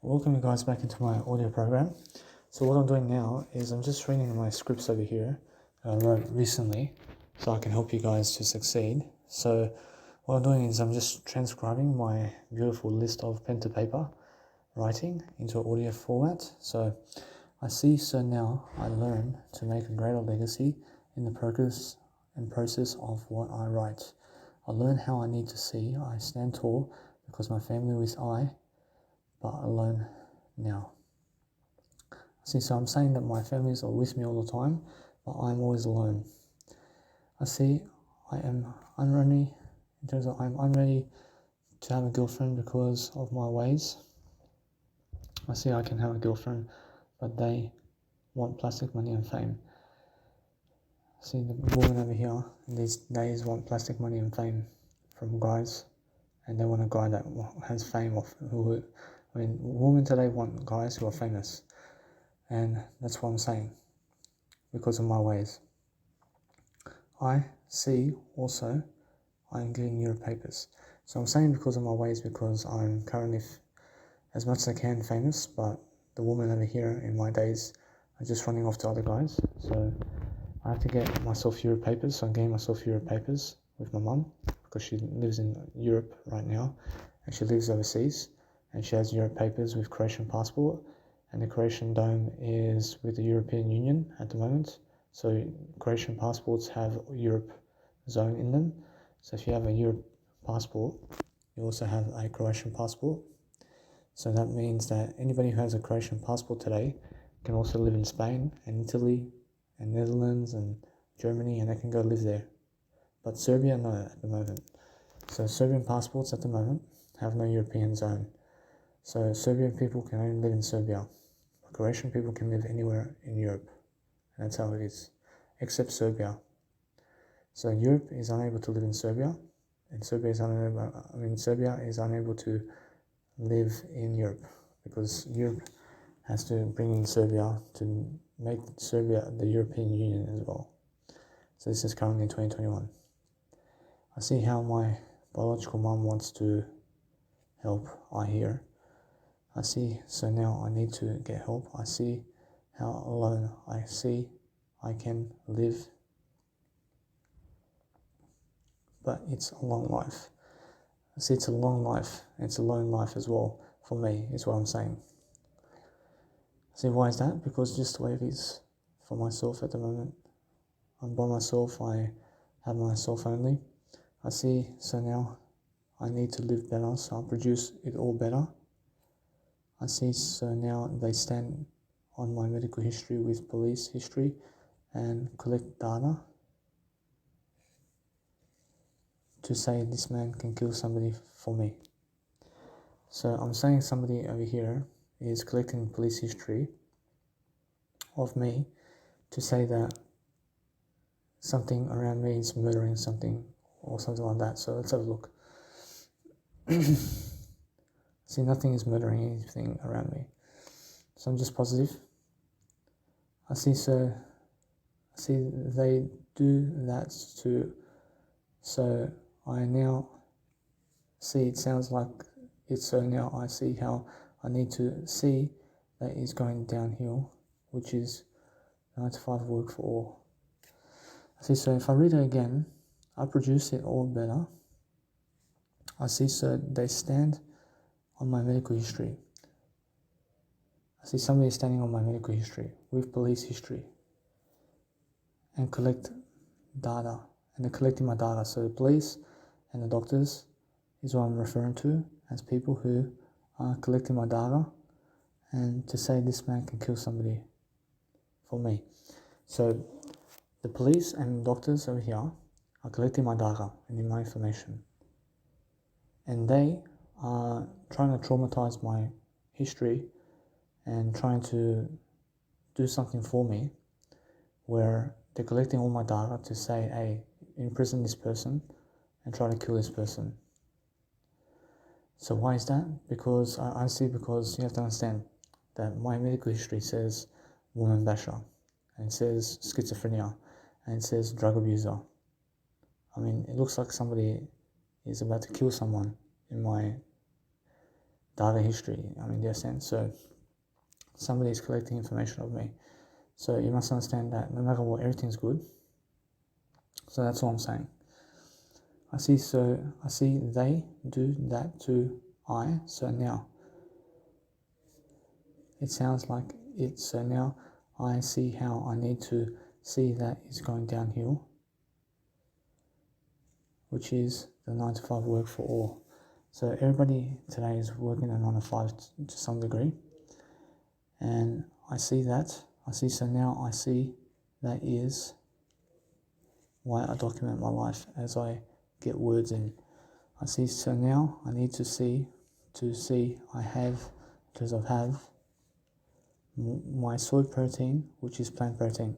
Welcome you guys back into my audio program. So what I'm doing now is I'm just reading my scripts over here I wrote recently so I can help you guys to succeed. So what I'm doing is I'm just transcribing my beautiful list of pen to paper writing into audio format. So I see, so now I learn to make a greater legacy in the progress and process of what I write. I learn how I need to see. I stand tall because my family with I, but alone now. See, so I'm saying that my families are with me all the time, but I'm always alone. I see I am unready, in terms of I'm unready to have a girlfriend because of my ways. I see I can have a girlfriend, but they want plastic money and fame. See, the woman over here in these days want plastic money and fame from guys, and they want a guy that has fame women today want guys who are famous, and that's what I'm saying, because of my ways. I see also I'm getting Europe papers. So I'm saying because of my ways, because I'm currently, as much as I can, famous, but the women over here in my days are just running off to other guys. So I have to get myself Europe papers. So I'm getting myself Europe papers with my mum, because she lives in Europe right now, and she lives overseas, and she has Europe papers with Croatian passport, and the Croatian dome is with the European Union at the moment. So Croatian passports have Europe zone in them. So if you have a Europe passport, you also have a Croatian passport. So that means that anybody who has a Croatian passport today can also live in Spain and Italy and Netherlands and Germany, and they can go live there. But Serbia, no, at the moment. So Serbian passports at the moment have no European zone. So Serbian people can only live in Serbia. Croatian people can live anywhere in Europe. And that's how it is, except Serbia. So Europe is unable to live in Serbia, and Serbia is unable to live in Europe, because Europe has to bring in Serbia to make Serbia the European Union as well. So this is currently in 2021. I see how my biological mom wants to help, I hear. I see, so now I need to get help. I see how alone I see I can live, but it's a long life. I see it's a long life, it's a lone life as well for me, is what I'm saying. See, why is that? Because just the way it is for myself at the moment. I'm by myself, I have myself only. I see, so now I need to live better, so I'll produce it all better. I see, so now they stand on my medical history with police history and collect data to say this man can kill somebody for me. So I'm saying somebody over here is collecting police history of me to say that something around me is murdering something or something like that. So let's have a look. See, nothing is murdering anything around me. So I'm just positive. I see they do that too. So I now see, it sounds like it's, so now I see how I need to see that is going downhill, which is 9 to 5 work for all. I see, so if I read it again, I produce it all better. I see, so they stand on my medical history. I see somebody standing on my medical history with police history and collect data, and they're collecting my data. So the police and the doctors is what I'm referring to as people who are collecting my data, and to say this man can kill somebody for me. So the police and doctors over here are collecting my data and my information, and they are trying to traumatize my history and trying to do something for me, where they're collecting all my data to say, hey, imprison this person and try to kill this person. So why is that? Because because you have to understand that my medical history says woman basher, and it says schizophrenia, and it says drug abuser. I mean, it looks like somebody is about to kill someone in my data history, in their sense. So somebody is collecting information of me. So you must understand that no matter what, everything's good. So that's all I'm saying. I see they do that to I, so now it sounds like it, so now I see how I need to see that is going downhill, which is the 9 to 5 work for all. So everybody today is working a 9 to 5 to some degree, and I see that. So now I see that is why I document my life as I get words in. I see, so now I need to see I have, because I have my soy protein, which is plant protein.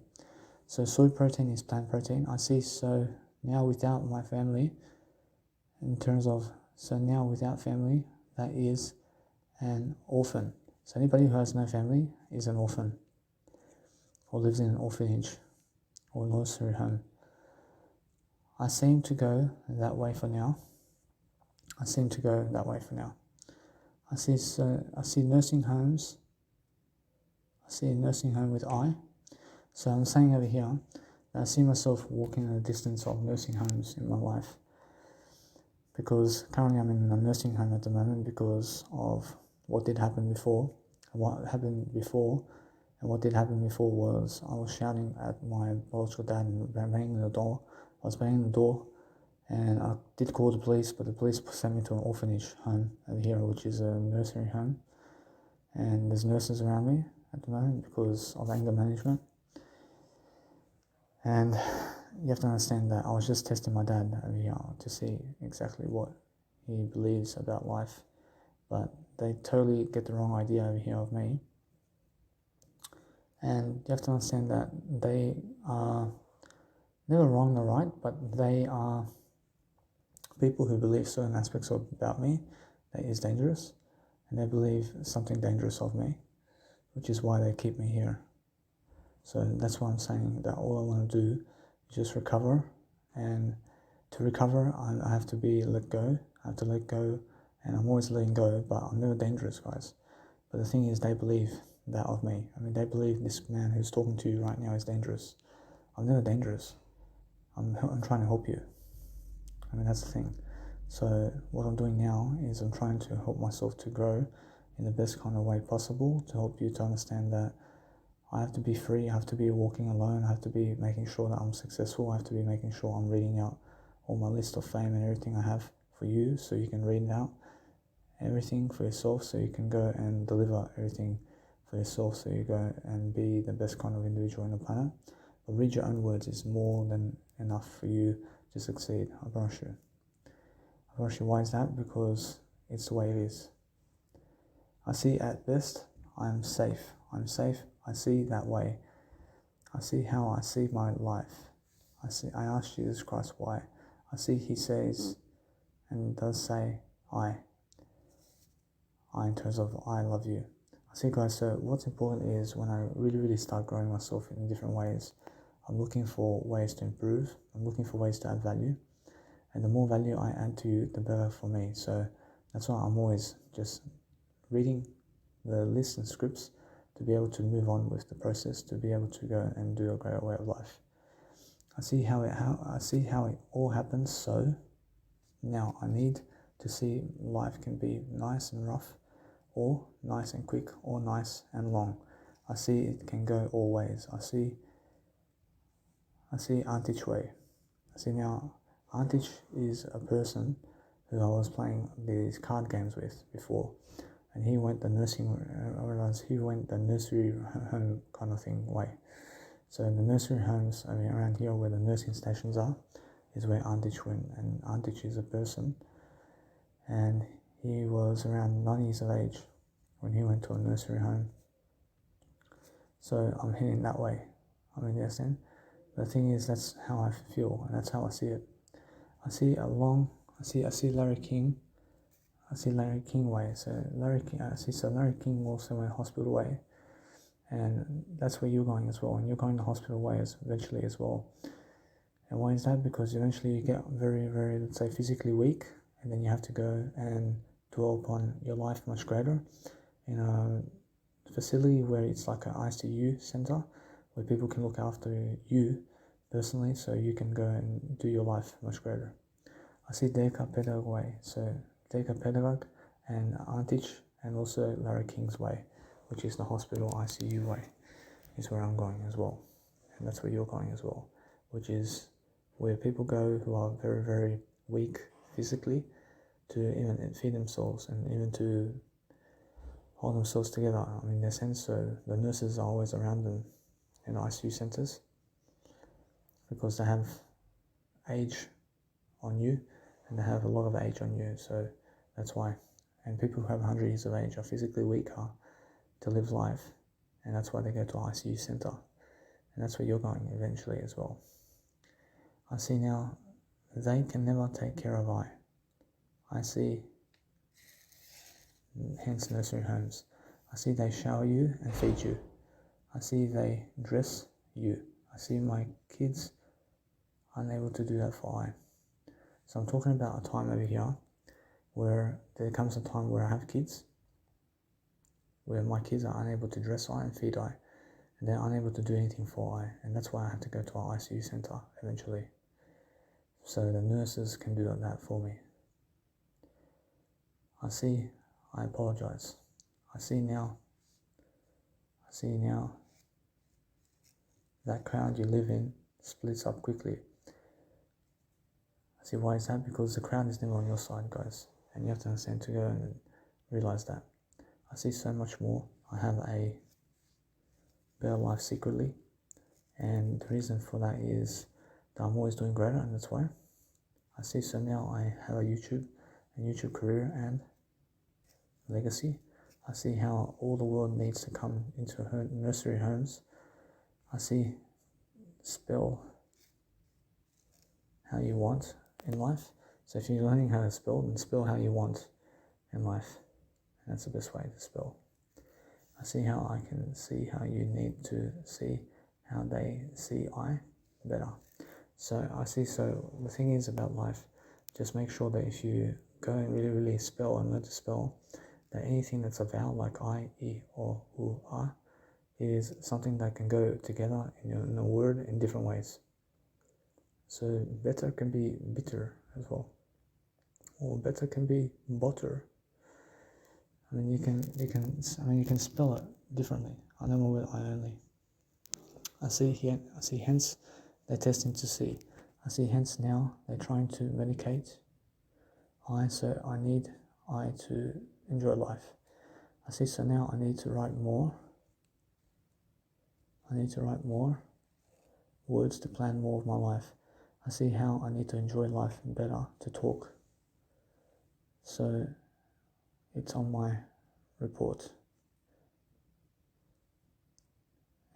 So soy protein is plant protein. I see, so now without my family, in terms of, so now without family, that is an orphan. So anybody who has no family is an orphan, or lives in an orphanage or nursery home. I seem to go that way for now. I see nursing homes. I see a nursing home with I. So I'm saying over here that I see myself walking in the distance of nursing homes in my life, because currently I'm in a nursing home at the moment because of what did happen before. And what did happen before was I was shouting at my biological dad and banging the door. I was banging the door, and I did call the police, but the police sent me to an orphanage home over here, which is a nursery home. And there's nurses around me at the moment because of anger management. And you have to understand that I was just testing my dad over here to see exactly what he believes about life. But they totally get the wrong idea over here of me. And you have to understand that they are never wrong nor right, but they are people who believe certain aspects about me that is dangerous, and they believe something dangerous of me, which is why they keep me here. So that's why I'm saying that all I want to do is just recover, and to recover I have to let go. I have to let go, and I'm always letting go, but I'm never dangerous, guys. But the thing is, they believe that of me. They believe this man who's talking to you right now is dangerous. I'm never dangerous. I'm trying to help you. That's the thing. So what I'm doing now is I'm trying to help myself to grow in the best kind of way possible, to help you to understand that I have to be free, I have to be walking alone, I have to be making sure that I'm successful, I have to be making sure I'm reading out all my list of fame and everything I have for you, so you can read it out, everything for yourself, so you can go and deliver everything for yourself, so you go and be the best kind of individual on the planet. But read your own words is more than enough for you to succeed, I promise you. Why is that? Because it's the way it is. I see at best, I'm safe. I see that way. I see how I see my life. I ask Jesus Christ why. I see he says, and does say, I in terms of I love you. I see, guys, so what's important is when I really start growing myself in different ways, I'm looking for ways to improve. I'm looking for ways to add value. And the more value I add to you, the better for me. So that's why I'm always just reading the lists and scripts to be able to move on with the process, to be able to go and do a greater way of life. I see how it all happens. So now I need to see life can be nice and rough, or nice and quick, or nice and long. I see it can go all ways. I see Antich way. I see now Antich is a person who I was playing these card games with before, and he went the nursery home kind of thing way. So the nursery homes around here where the nursing stations are is where Antich went, and Antich is a person, and he was around 9 years of age when he went to a nursery home. So I'm heading that way. Understand? The thing is, that's how I feel, and that's how I see it. I see Larry King. I see Larry King way. So Larry King also went hospital way, and that's where you're going as well. And you're going the hospital way eventually as well. And why is that? Because eventually you get very, very, let's say, physically weak, and then you have to go and dwell upon your life much greater in a facility where it's like an ICU center where people can look after you personally so you can go and do your life much greater. I see Deka Pedagog Way, so Deka Pedagog and Antich, and also Larry King's Way, which is the hospital ICU way, is where I'm going as well. And that's where you're going as well, which is where people go who are very, very weak physically to even feed themselves and even to hold themselves together. I mean, in a sense, so the nurses are always around them in ICU centers because they have age on you and they have a lot of age on you, so that's why. And people who have 100 years of age are physically weaker to live life, and that's why they go to ICU center, and that's where you're going eventually as well. I see now they can never take care of I see, hence nursery homes. I see they shower you and feed you. I see they dress you. I see my kids unable to do that for I. So I'm talking about a time over here where there comes a time where I have kids, where my kids are unable to dress I and feed I, and they're unable to do anything for I, and that's why I have to go to our ICU center eventually. So the nurses can do that for me. I apologize. I see now that crowd you live in splits up quickly. I see why is that? Because the crowd is never on your side, guys. And you have to understand to go and realize that. I see so much more. I have a better life secretly. And the reason for that is that I'm always doing greater, and that's why. I see, so now I have a YouTube career and legacy. I see how all the world needs to come into nursery homes. I see spell how you want in life. So if you're learning how to spell, then spell how you want in life. And that's the best way to spell. I see how I can see how you need to see how they see I better. So I see, so the thing is about life, just make sure that if you go and really spell and learn to spell, that anything that's a vowel like I, E, or U, A is something that can go together in a word in different ways. So better can be bitter as well, or better can be butter. I mean, you can spell it differently. I don't know with I only. I see hence they're testing to see. I see hence now they're trying to medicate I, so I need I to enjoy life. I see, so now I need to write more. I need to write more words to plan more of my life. I see how I need to enjoy life better to talk. So it's on my report.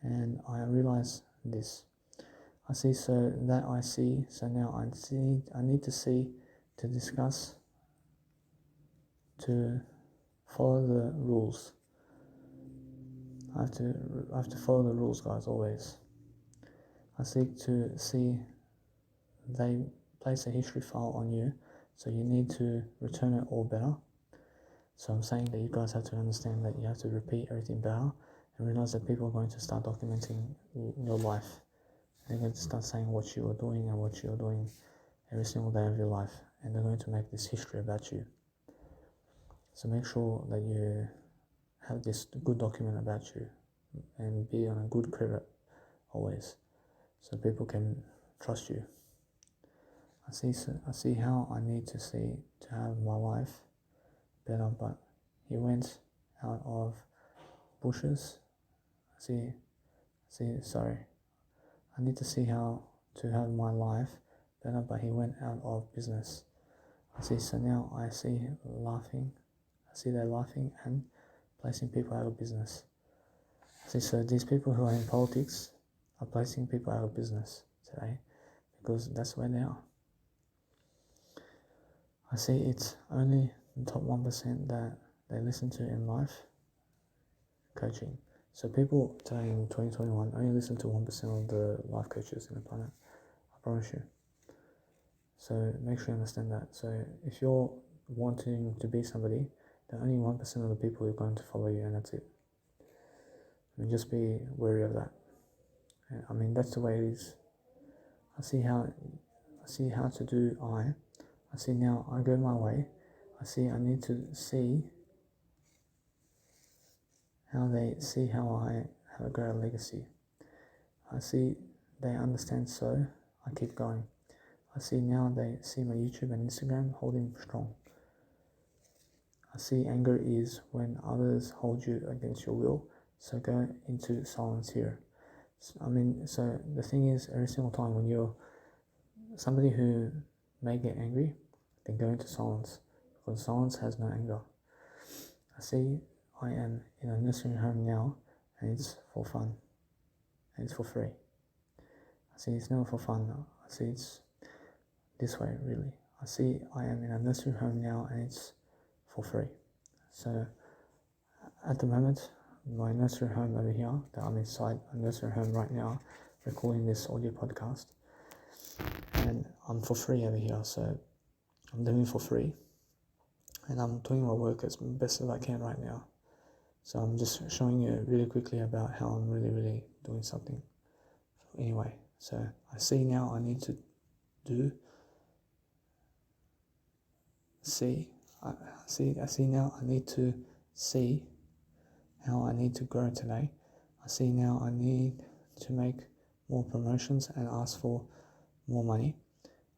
And I realize this. I see, so that I see, so now I need to see, to discuss, to follow the rules. I have to follow the rules, guys, always. I seek to see they place a history file on you, so you need to return it all better. So I'm saying that you guys have to understand that you have to repeat everything better and realize that people are going to start documenting your life. They're going to start saying what you are doing and what you're doing every single day of your life, and they're going to make this history about you. So make sure that you have this good document about you and be on a good credit always, so people can trust you. I see how I need to see to have my life better, but he went out of bushes. I need to see how to have my life better, but he went out of business. I see, so now I see laughing. I see they're laughing and placing people out of business. I see, so these people who are in politics are placing people out of business today because that's where they are. I see it's only the top 1% that they listen to in life coaching. So people today in 2021 only listen to 1% of the life coaches in the planet. I promise you. So make sure you understand that. So if you're wanting to be somebody, then only 1% of the people are going to follow you, and that's it. I mean, just be wary of that. I mean, that's the way it is. I see how to do I see now I go my way. I see I need to see how they see how I have a greater legacy. I see they understand, so I keep going. I see now they see my YouTube and Instagram holding strong. I see anger is when others hold you against your will, so go into silence here. So the thing is, every single time when you're somebody who may get angry, then go into silence, because silence has no anger. I see I am in a nursing home now, and it's for fun, and it's for free. I see it's never for fun. I see it's this way, really. I see I am in a nursing home now, and it's for free. So at the moment, my nursery home over here, that I'm inside a nursery home right now, recording this audio podcast, and I'm for free over here, so I'm doing it for free, and I'm doing my work as best as I can right now. So I'm just showing you really quickly about how I'm really doing something. Anyway, so I see now I need to do. I see now I need to see how I need to grow today. I see now I need to make more promotions and ask for more money.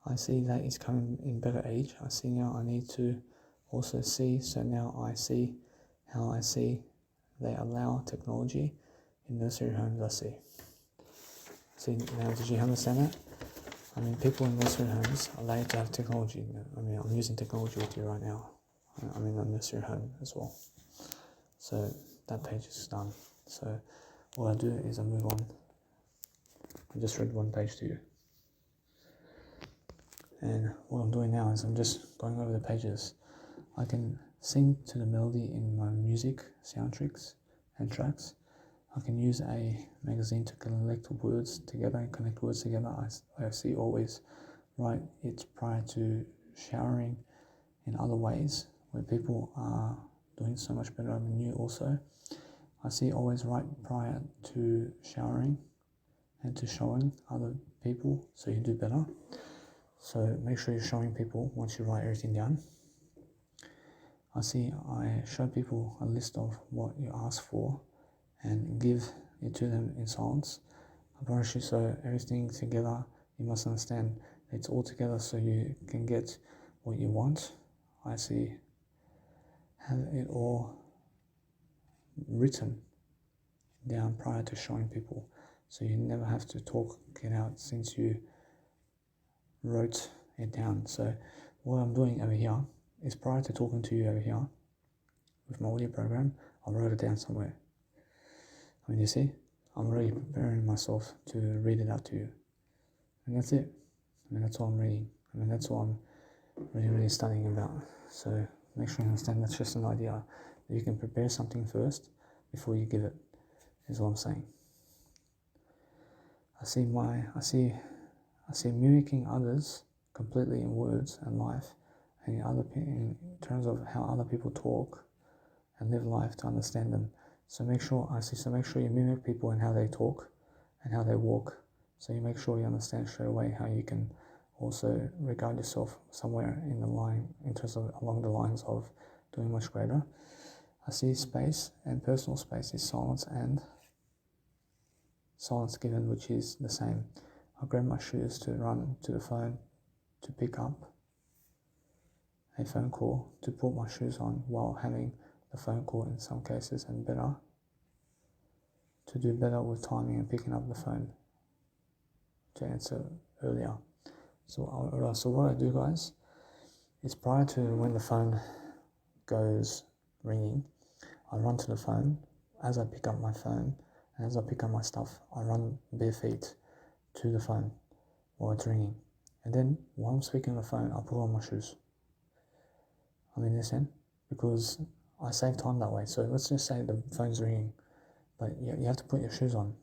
I see that it's coming in better age. I see now I need to also see, so now I see how I see they allow technology in nursery homes. I see now, did you understand that? I mean, people in nursery homes are allowed to have technology. I mean, I'm using technology with you right now. I'm in a nursery home as well. So that page is done. So what I do is I move on. I just read one page to you. And what I'm doing now is I'm just going over the pages. I can sing to the melody in my music, sound tricks and tracks. I can use a magazine to collect words together and connect words together. I see always write it prior to showering in other ways where people are doing so much better than you also. I see always write prior to showering and to showing other people so you do better. So make sure you're showing people once you write everything down. I show people a list of what you ask for and give it to them in silence. I promise you, so everything together, you must understand it's all together so you can get what you want. I see have it all written down prior to showing people, so you never have to talk it out since you wrote it down. So what I'm doing over here is prior to talking to you over here with my audio program, I wrote it down somewhere. I mean, you see, I'm already preparing myself to read it out to you, and that's it. I mean, that's all I'm reading. I mean, that's all I'm really studying about. So make sure you understand that's just an idea. You can prepare something first before you give it, is what I'm saying. I see mimicking others completely in words and life, and in terms of how other people talk and live life to understand them. So make sure you mimic people and how they talk and how they walk. So you make sure you understand straight away how you can also regard yourself somewhere in the line, in terms of along the lines of doing much greater. I see space, and personal space is silence and silence given, which is the same. I grab my shoes to run to the phone to pick up a phone call, to put my shoes on while having the phone call in some cases, and to do better with timing and picking up the phone to answer earlier. So what I do, guys, is prior to when the phone goes ringing, I run to the phone. As I pick up my phone, and as I pick up my stuff, I run bare feet to the phone while it's ringing. And then while I'm speaking on the phone, I put on my shoes. I mean, listen, because I save time that way. So let's just say the phone's ringing, but you have to put your shoes on.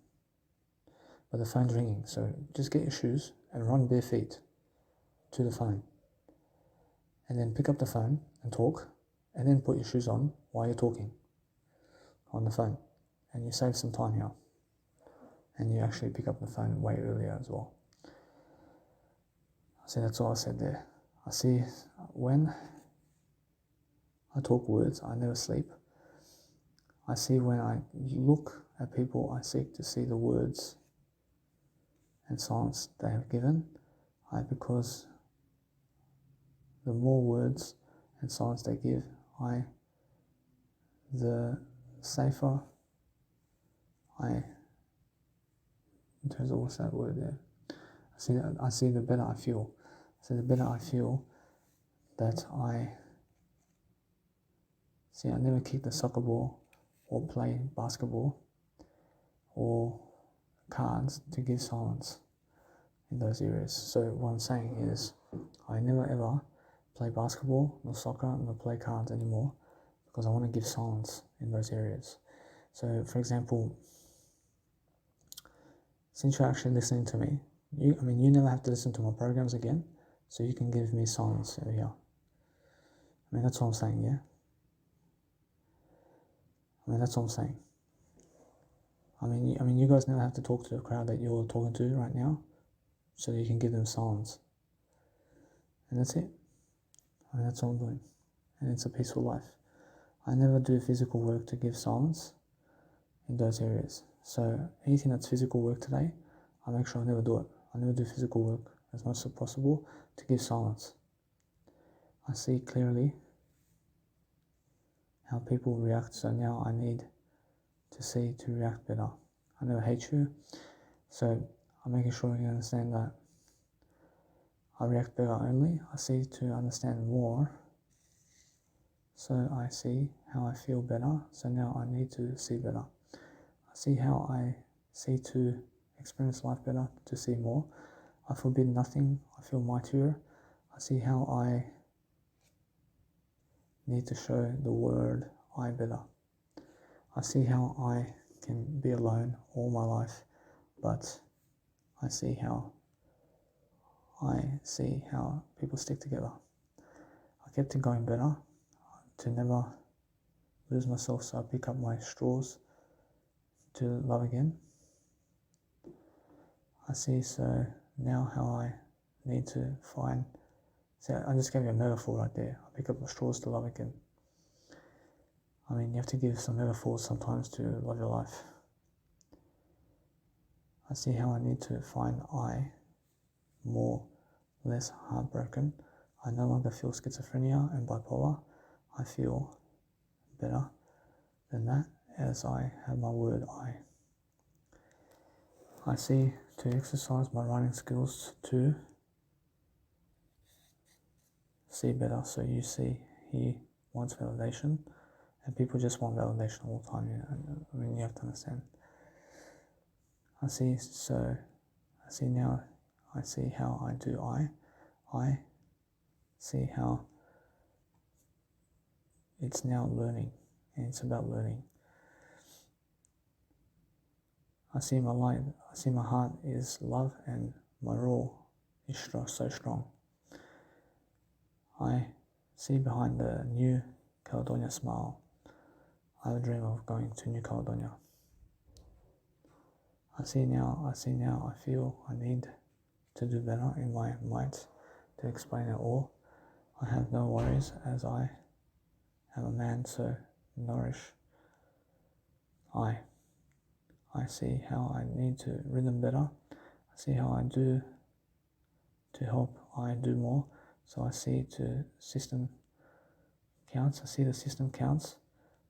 But the phone's ringing, so just get your shoes and run bare feet to the phone. And then pick up the phone and talk, and then put your shoes on while you're talking on the phone, and you save some time here, and you actually pick up the phone way earlier as well. See, that's all I said there. I see when I talk words, I never sleep. I see when I look at people, I seek to see the words and silence they have given. Because the more words and silence they give, the safer in terms of what's that word there? I see the better I feel. So the better I feel that I never kick the soccer ball or play basketball or cards to give silence in those areas. So what I'm saying is I never ever play basketball, nor soccer, nor play cards anymore because I want to give silence in those areas. So for example, since you're actually listening to me, you never have to listen to my programs again, so you can give me silence over here. That's what I'm saying, yeah? That's what I'm saying. You guys never have to talk to the crowd that you're talking to right now, so you can give them silence. And that's it. That's all I'm doing. And it's a peaceful life. I never do physical work to give silence in those areas. So anything that's physical work today, I make sure I never do it. I never do physical work as much as possible to give silence. I see clearly how people react, so now I need to react better. I never hate you, so I'm making sure you understand that I react better only. I see to understand more, so I see how I feel better, so now I need to see better. I see how I see to experience life better, to see more. I forbid nothing, I feel mightier. I see how I need to show the word I better. I see how I can be alone all my life, but I see how people stick together. I kept it going better to never lose myself, so I pick up my straws to love again. I see so now how I need to find. See, I just gave you a metaphor right there. I pick up my straws to love again. You have to give some metaphors sometimes to love your life. I see how I need to find less heartbroken. I no longer feel schizophrenia and bipolar. I feel better than that as I have my word I. I see to exercise my writing skills to see better. So you see, he wants validation, and people just want validation all the time. You have to understand. I see now, I see how I do I see how it's now learning, and it's about learning. I see my light, I see my heart is love, and my raw is so strong. I see behind the New Caledonia smile, I have a dream of going to New Caledonia. I see now, I feel I need to do better in my might to explain it all. I have no worries as I am a man so nourished. I see how I need to rhythm better. I see how I do to help I do more. So I see to system counts. I see the system counts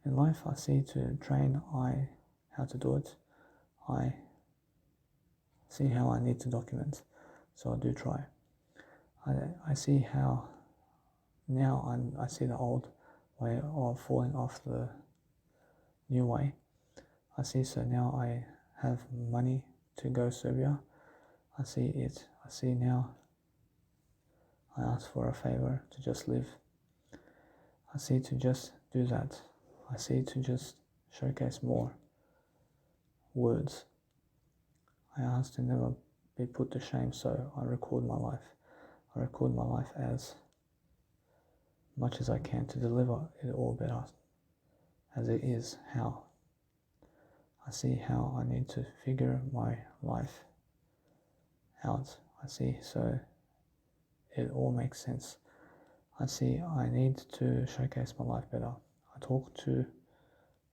in life. I see to train how to do it. I see how I need to document. So I do try. I see how now I see the old way of falling off the new way. I see, so now I have money to go Serbia. I see it. I see now I ask for a favor to just live. I see to just do that. I see to just showcase more words. I ask to never be put to shame, so I record my life. I record my life as much as I can to deliver it all better as it is. How? I see how I need to figure my life out. I see, so it all makes sense. I see I need to showcase my life better. I talk to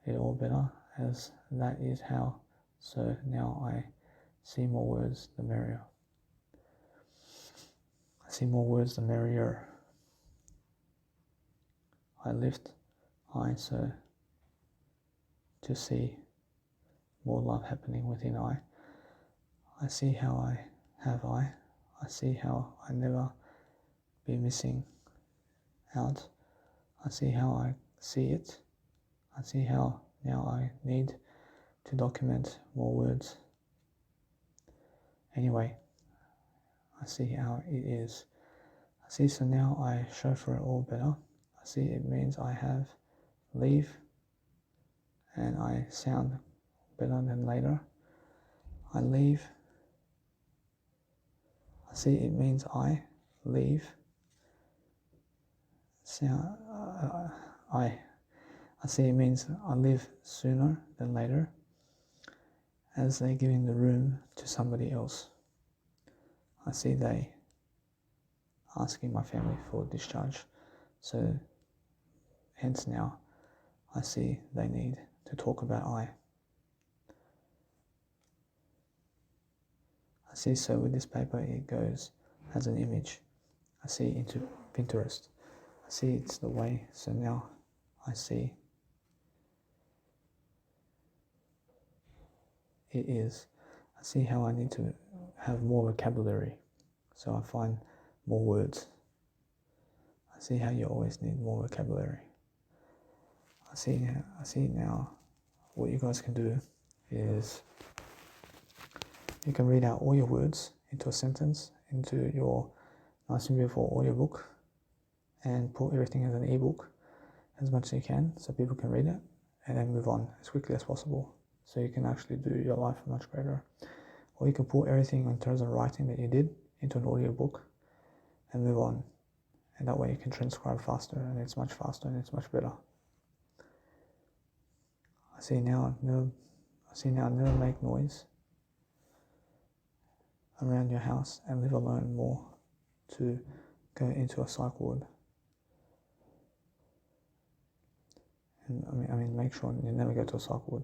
it all better as that is how. So now I see more words the merrier. I see more words the merrier. I lift I so to see more love happening within I. I see how I have I. I see how I never be missing out. I see how I see it. I see how now I need to document more words. Anyway, I see how it is. I see, so now I show for it all better. I see it means I have leave and I sound better than later. I leave. I see it means I leave. Sound, I see it means I live sooner than later as they're giving the room to somebody else. I see they asking my family for discharge, so hence now I see they need to talk about I see, so with this paper it goes as an image. I see into Pinterest. I see it's the way, so now I see it is. I see how I need to have more vocabulary, so I find more words. I see how you always need more vocabulary. I see now what you guys can do is you can read out all your words into a sentence into your nice and beautiful audiobook and put everything as an ebook as much as you can so people can read it and then move on as quickly as possible so you can actually do your life much greater. Or you can put everything in terms of writing that you did into an audiobook and move on, and that way you can transcribe faster and it's much faster and it's much better. I see now never make noise around your house and live alone more to go into a psych ward. And I mean make sure you never go to a psych ward.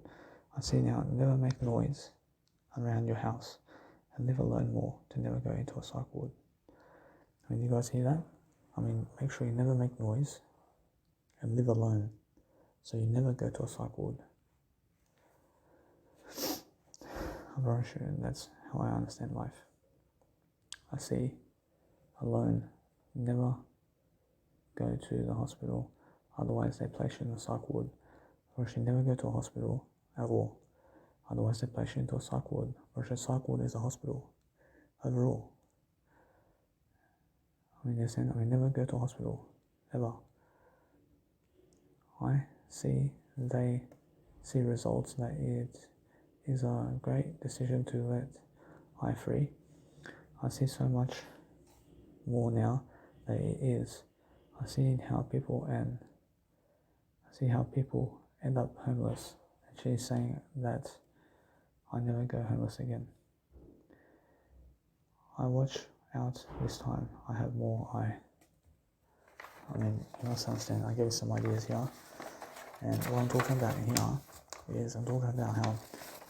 I see now never make noise around your house and live alone more to never go into a psych ward. I mean, you guys hear that? I mean, make sure you never make noise and live alone so you never go to a psych ward. I'm very sure that's how I understand life. I see alone, never go to the hospital, otherwise they place you in a psych ward. Or you never go to a hospital at all, otherwise they place you into a psych ward. Or a psych ward is a hospital overall. I mean, they're saying, never go to a hospital, ever. I see they see results that it is a great decision to let I free. I see so much more now that it is. I see how people end up homeless, and she's saying that I never go homeless again. I watch out this time. I have more I mean, you must understand, I gave you some ideas here, and what I'm talking about here is I'm talking about how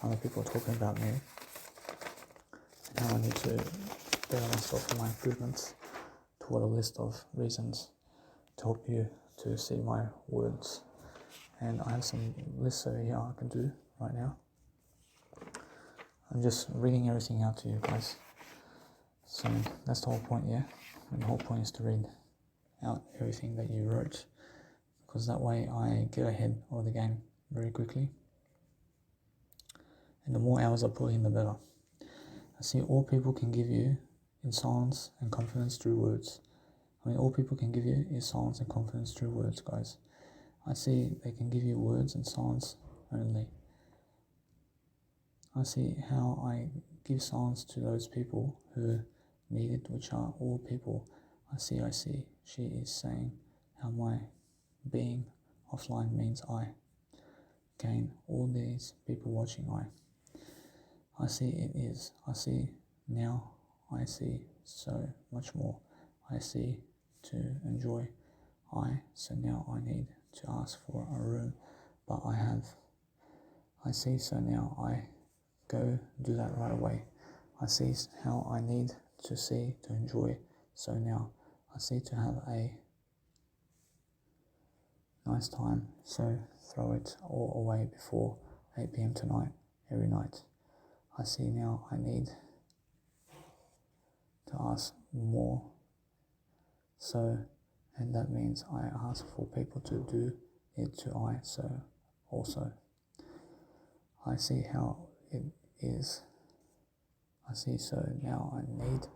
other people are talking about me and how I need to better myself for my improvements toward a list of reasons to help you to see my words. And I have some lists over here I can do right now. I'm just reading everything out to you guys. So that's the whole point, yeah? And the whole point is to read out everything that you wrote, because that way I get ahead of the game very quickly. And the more hours I put in, the better. I see all people can give you in silence and confidence through words. I mean, all people can give you is silence and confidence through words, guys. I see they can give you words and silence only. I see how I give silence to those people who need it, which are all people. I see, she is saying how my being offline means I gain all these people watching I see it is. I see now. I see so much more. I see to enjoy so now I need to ask for a room, but I have. I see so now I go do that right away. I see how I need to see to enjoy, so now I see to have a nice time, so throw it all away before 8 p.m. tonight, every night. I see now I need to ask more, so, and that means I ask for people to do it to so also. I see how it is. I see so now I need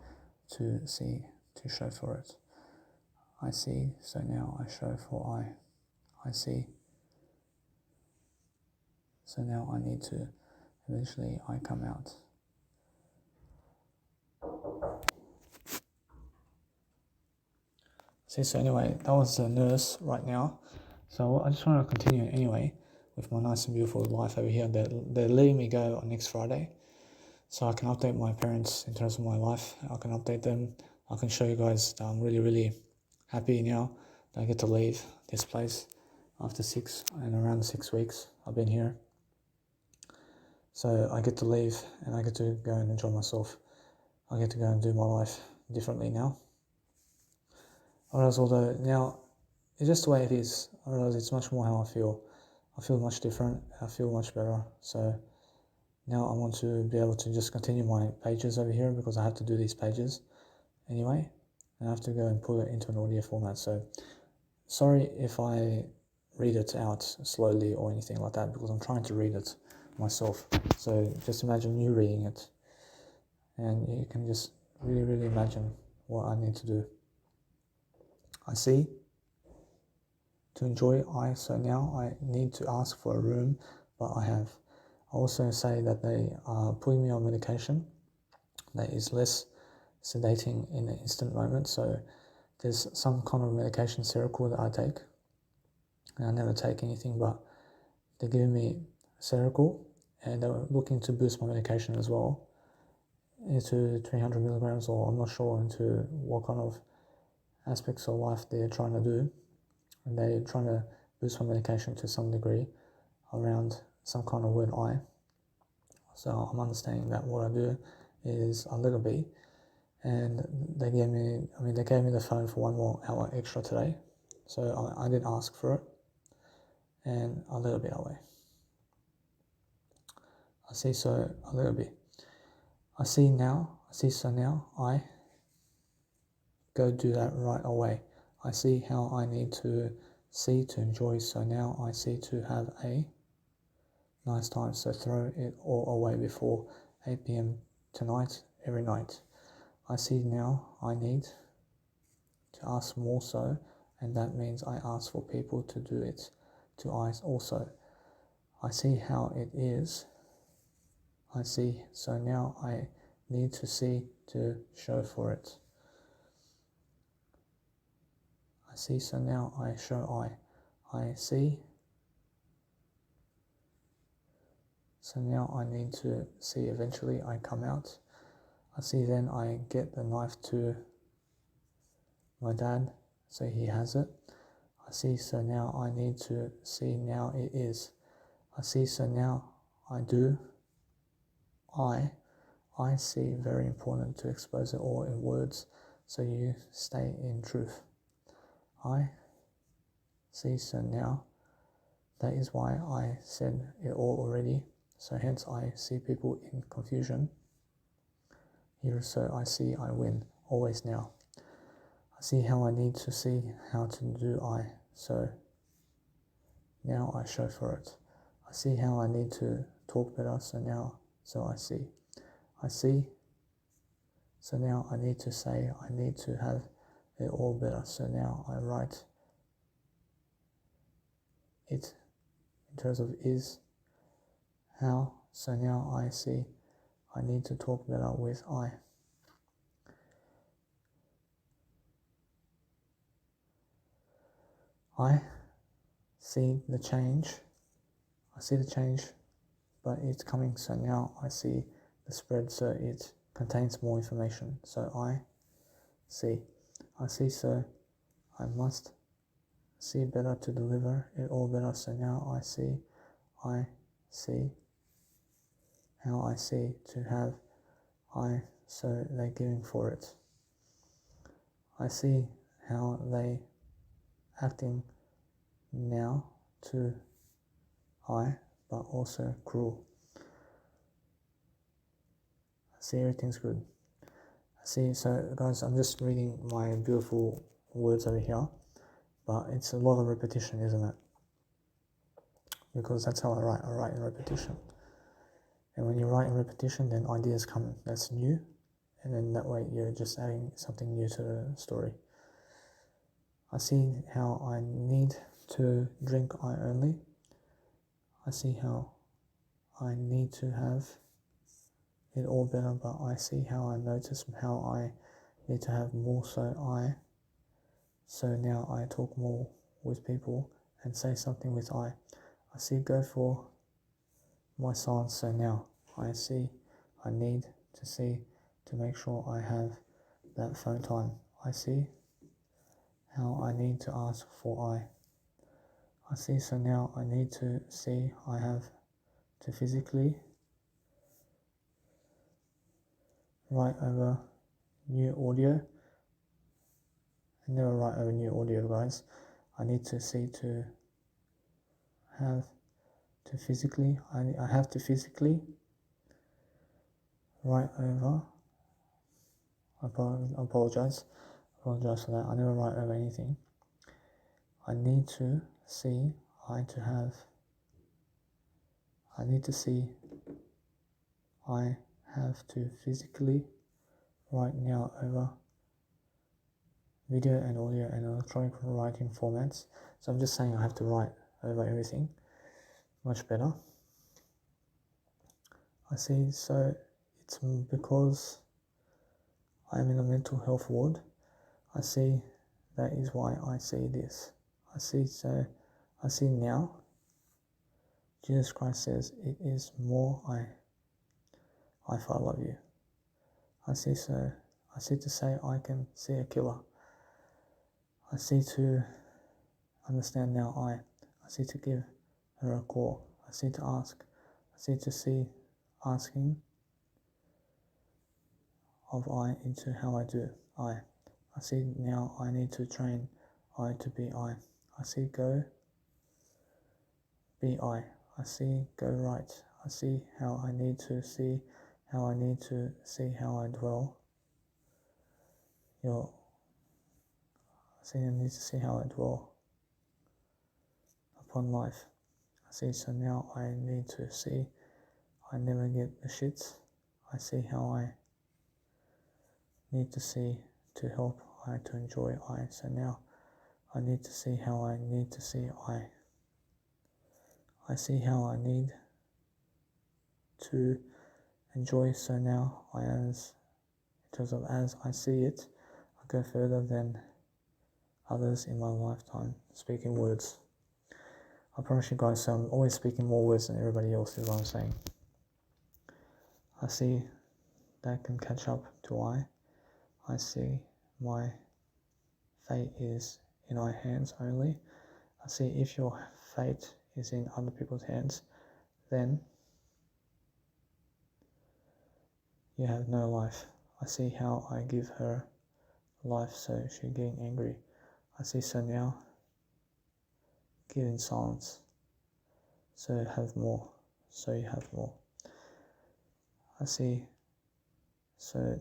to see to show for it. I see so now I show for I see so now I need to eventually I come out. See, so anyway, that was the nurse right now. So I just want to continue anyway with my nice and beautiful life over here. They're letting me go on next Friday, so I can update my parents in terms of my life. I can update them. I can show you guys that I'm really, really happy now that I get to leave this place after around 6 weeks I've been here. So I get to leave and I get to go and enjoy myself. I get to go and do my life differently now. I realize although now it's just the way it is. I realize it's much more how I feel. I feel much different. I feel much better. So now I want to be able to just continue my pages over here because I have to do these pages anyway. And I have to go and put it into an audio format. So sorry if I read it out slowly or anything like that because I'm trying to read it myself. So just imagine you reading it and you can just really, really imagine what I need to do. I see to enjoy so now I need to ask for a room, but I have. I also say that they are putting me on medication that is less sedating in the instant moment. So there's some kind of medication, Seroquel, that I take. And I never take anything, but they're giving me Seroquel and they're looking to boost my medication as well into 300 milligrams, or I'm not sure into what kind of aspects of life they're trying to do. And they're trying to boost my medication to some degree around some kind of word I. So I'm understanding that what I do is a little bit, and they gave me the phone for 1 more hour extra today. So I did ask for it, and a little bit away. I see so a little bit. I see so now I go do that right away. I see how I need to see to enjoy, so now I see to have a nice time, so throw it all away before 8 p.m. tonight, every night. I see now I need to ask more so, and that means I ask for people to do it to eyes also. I see how it is. I see, so now I need to see to show for it. I see, so now I show I see. So now I need to see eventually I come out. I see then I get the knife to my dad, so he has it. I see, so now I need to see now it is. I see, so now I do. I see, very important to expose it all in words so you stay in truth. I see, so now that is why I said it all already, so hence I see people in confusion. Here, so I see I win, always now. I see how I need to see how to do so now I show for it. I see how I need to talk better, so I see. I see, so now I need to say, I need to have it all better, so now I write it in terms of is, how, so now I see, I need to talk better with I. I see the change. I see the change, but it's coming. So now I see the spread, so it contains more information. So I see, so I must see better to deliver it all better. So now I see how I see to have so they're giving for it. I see how they acting now to but also cruel. I see everything's good. I see, so guys, I'm just reading my beautiful words over here, but it's a lot of repetition, isn't it? Because that's how I write in repetition. And when you write in repetition, then ideas come that's new, and then that way you're just adding something new to the story. I see how I need to drink I only. I see how I need to have it all better, but I see how I notice how I need to have more, so now I talk more with people and say something with I see go for my silence, so now I see I need to see to make sure I have that phone time. I see how I need to ask for I see, so now I need to see I have to physically write over new audio. I never write over new audio, guys. I need to see to have to physically, I have to physically write over. I apologize for that. I never write over anything. I need to see I have to physically write now over video and audio and electronic writing formats. So I'm just saying I have to write over everything much better. I see, so it's because I'm in a mental health ward. I see that is why I see this. I see now Jesus Christ says it is more I love you. I see to say I can see a killer. I see to understand now I see to give her a call. I see to ask. I see to see asking of I into how I do I see now I need to train I to be I see go be I see go right. I see how I need to see how I need to see how I dwell. I see I need to see how I dwell upon life. I see, so now I need to see I never get the shits. I see how I need to see to help I to enjoy I. So now I need to see how I need to see I see how I need to enjoy. So now in terms of as I see it, I go further than others in my lifetime, speaking words. I promise you guys, so I'm always speaking more words than everybody else is what I'm saying. I see that can catch up to I see my fate is in our hands only. I see if your fate is in other people's hands, then you have no life. I see how I give her life, so she's getting angry. I see, so now give in silence, so have more, so you have more. I see, so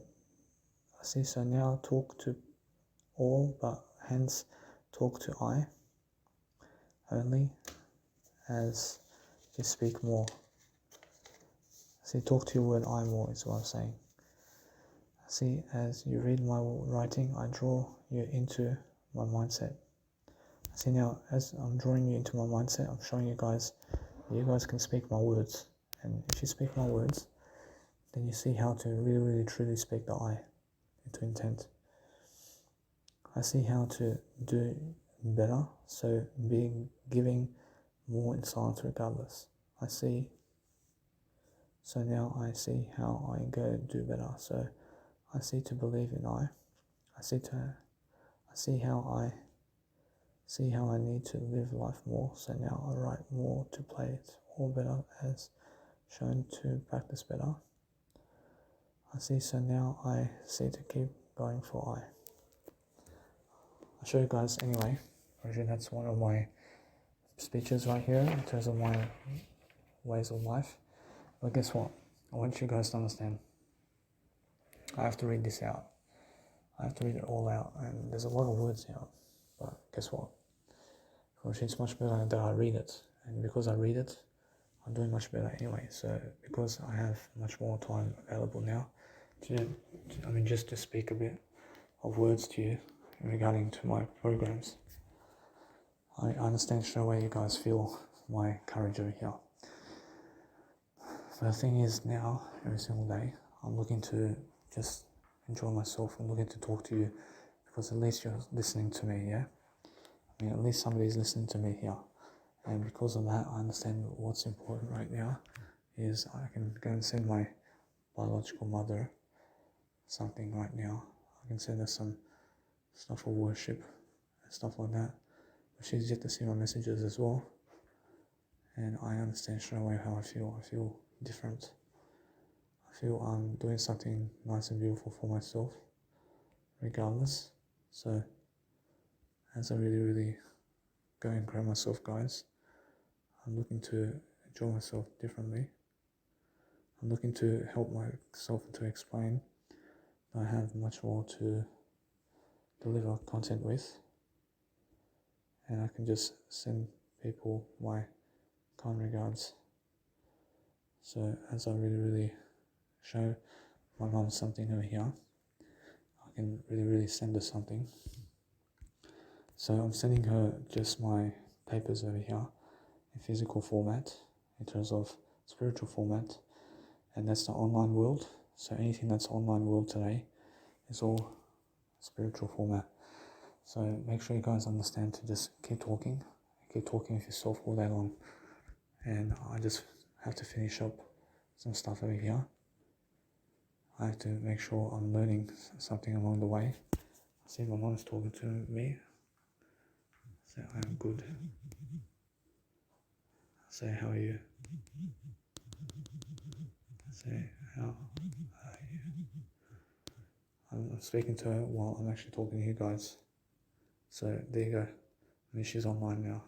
now talk to all, but hence talk to I only as you speak more. See, talk to your word I more is what I'm saying. See, as you read my writing, I draw you into my mindset. See, now as I'm drawing you into my mindset, I'm showing you guys can speak my words. And if you speak my words, then you see how to really, really, truly speak the I into intent. I see how to do better, so giving more in silence regardless. I see. So now I see how I go do better. So I see to believe in I see how I need to live life more. So now I write more to play it all better as shown to practice better. I see, so now I see to keep going for I. I'll show you guys anyway. Actually, that's one of my speeches right here in terms of my ways of life. But guess what? I want you guys to understand. I have to read this out. I have to read it all out, and there's a lot of words here. But guess what? Actually, it's much better that I read it, and because I read it, I'm doing much better anyway. So because I have much more time available now, just to speak a bit of words to you regarding to my programs. I understand straight away you guys feel my courage over here. But the thing is now, every single day, I'm looking to just enjoy myself. I'm looking to talk to you because at least you're listening to me, yeah? I mean, at least somebody's listening to me here. And because of that, I understand what's important right now is I can go and send my biological mother something right now. I can send her some stuff for worship and stuff like that. But she's yet to see my messages as well. And I understand straight away how I feel. I feel different. I feel I'm doing something nice and beautiful for myself, regardless. So, as I really go and grow myself, guys, I'm looking to enjoy myself differently. I'm looking to help myself to explain that I have much more to deliver content with, and I can just send people my kind regards. So as I really show my mom something over here, I can really send her something. So I'm sending her just my papers over here in physical format, in terms of spiritual format, and that's the online world. So anything that's online world today is all spiritual format. So make sure you guys understand to just keep talking with yourself all day long. And I just have to finish up some stuff over here. I have to make sure I'm learning something along the way. I see my mom's talking to me. I say, I'm good. I say, how are you? I say, how are you? I'm speaking to her while I'm actually talking to you guys. So there you go. I mean, she's online now.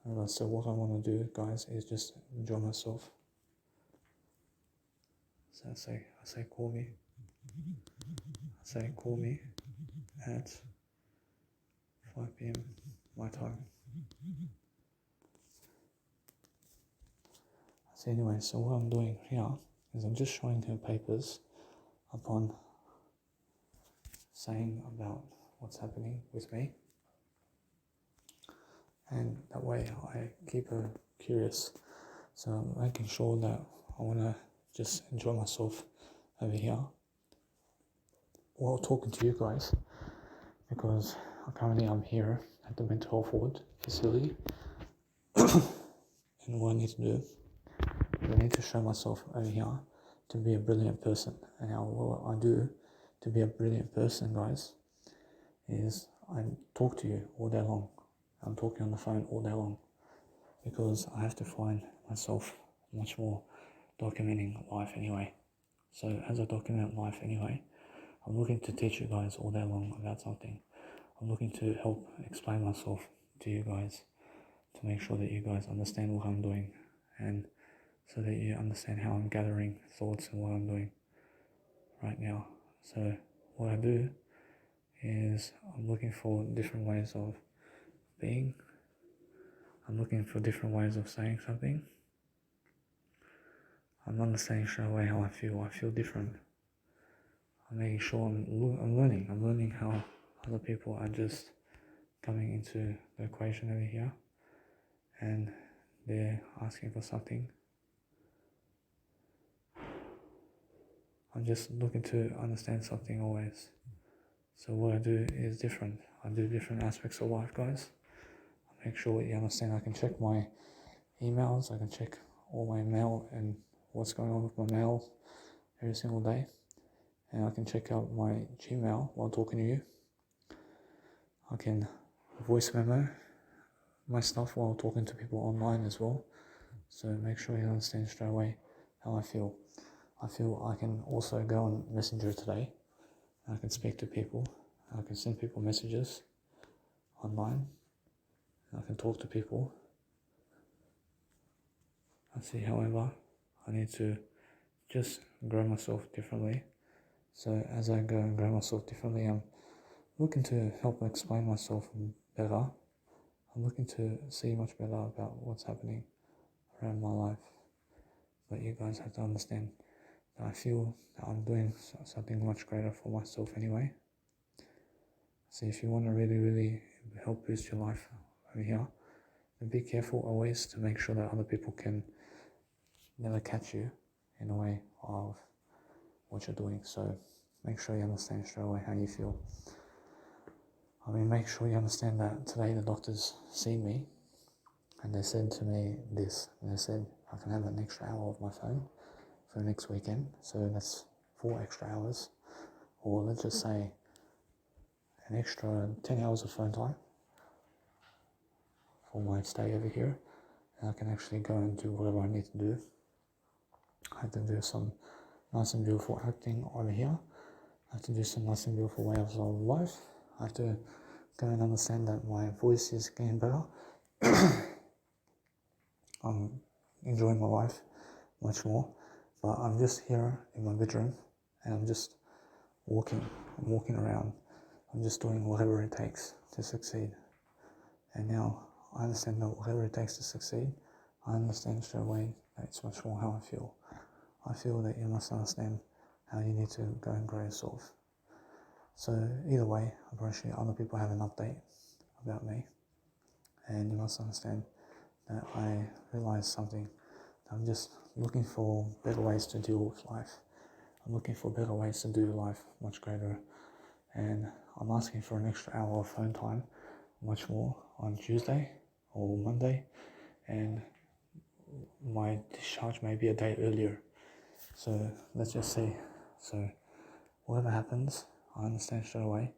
Alright, so what I want to do, guys, is just enjoy myself. So I say, call me. I say, call me at 5 p.m. my time. So anyway, so what I'm doing here is I'm just showing her papers upon saying about what's happening with me. And that way I keep her curious. So I'm making sure that I want to just enjoy myself over here while talking to you guys, because currently I'm here at the mental health ward facility. And what I need to do, I need to show myself over here to be a brilliant person. And how what I do to be a brilliant person, guys, is I talk to you all day long. I'm talking on the phone all day long because I have to find myself much more documenting life anyway. So as I document life anyway, I'm looking to teach you guys all day long about something. I'm looking to help explain myself to you guys to make sure that you guys understand what I'm doing, and so that you understand how I'm gathering thoughts and what I'm doing right now. So what I do is I'm looking for different ways of being. I'm looking for different ways of saying something. I'm understanding straight away how I feel. I feel different. I'm making sure I'm learning. I'm learning how other people are just coming into the equation over here, and they're asking for something. I'm just looking to understand something always. So what I do is different. I do different aspects of life, guys. I make sure you understand. I can check my emails, I can check all my mail and what's going on with my mail every single day. And I can check out my Gmail while talking to you. I can voice memo my stuff while talking to people online as well. So make sure you understand straight away how I feel. I feel I can also go on Messenger today. I can speak to people. I can send people messages online. I can talk to people. I see, however, I need to just grow myself differently. So as I go and grow myself differently, I'm looking to help explain myself better. I'm looking to see much better about what's happening around my life. But you guys have to understand that I feel that I'm doing something much greater for myself anyway. So if you want to really help boost your life over here, then be careful always to make sure that other people can never catch you in a way of what you're doing. So make sure you understand straight away how you feel. I mean, make sure you understand that today the doctors seen me and they said to me this, and they said I can have an extra hour of my phone for next weekend, so that's 4 extra hours, or let's just say an extra 10 hours of phone time for my stay over here, and I can actually go and do whatever I need to do. I have to do some nice and beautiful acting over here. I have to do some nice and beautiful ways of life. I have to go and understand that my voice is getting better. I'm enjoying my life much more, but I'm just here in my bedroom and I'm just walking. I'm walking around. I'm just doing whatever it takes to succeed. And now I understand that whatever it takes to succeed, I understand straight away that it's much more how I feel. I feel that you must understand how you need to go and grow yourself. So either way, I promise you other people have an update about me, and you must understand that I realized something. I'm just looking for better ways to deal with life. I'm looking for better ways to do life much greater, and I'm asking for an extra hour of phone time, much more on Tuesday or Monday, and my discharge may be a day earlier. So let's just see. So whatever happens, I understand straight away.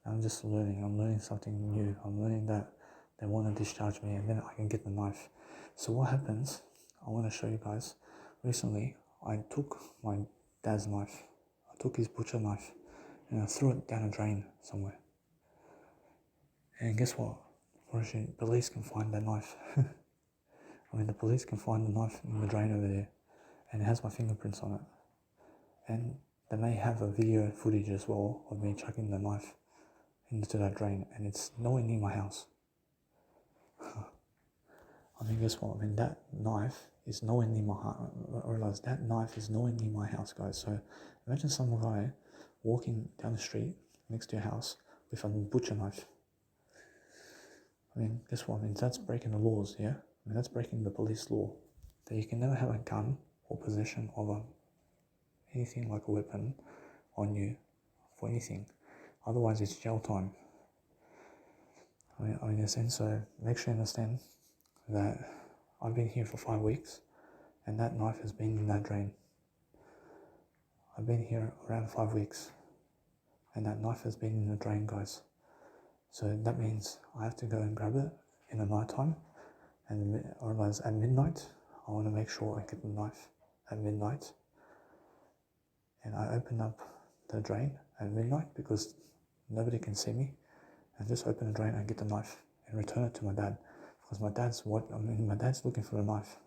I'm just learning. I'm learning something new. I'm learning that they want to discharge me and then I can get the knife. So what happens, I want to show you guys. Recently, I took my dad's knife. I took his butcher knife and I threw it down a drain somewhere. And guess what? Police can find that knife. I mean, the police can find the knife in the drain over there and it has my fingerprints on it. And they may have a video footage as well of me chucking the knife into that drain, and it's nowhere near my house. I mean, guess what? I mean, that knife is nowhere near my house. I realize that knife is nowhere near my house, guys. So imagine some guy walking down the street next to your house with a butcher knife. I mean, guess what? I mean, that's breaking the laws, yeah? I mean, that's breaking the police law. That you can never have a gun or possession of anything like a weapon on you for anything. Otherwise, it's jail time. I mean, in a sense, so make sure you understand that I've been here for 5 weeks and that knife has been in that drain. I've been here around 5 weeks and that knife has been in the drain, guys. So that means I have to go and grab it in the night time, and otherwise at midnight, I want to make sure I get the knife at midnight. And I open up the drain at midnight because nobody can see me, and just open the drain and get the knife and return it to my dad. Because my dad's looking for the knife.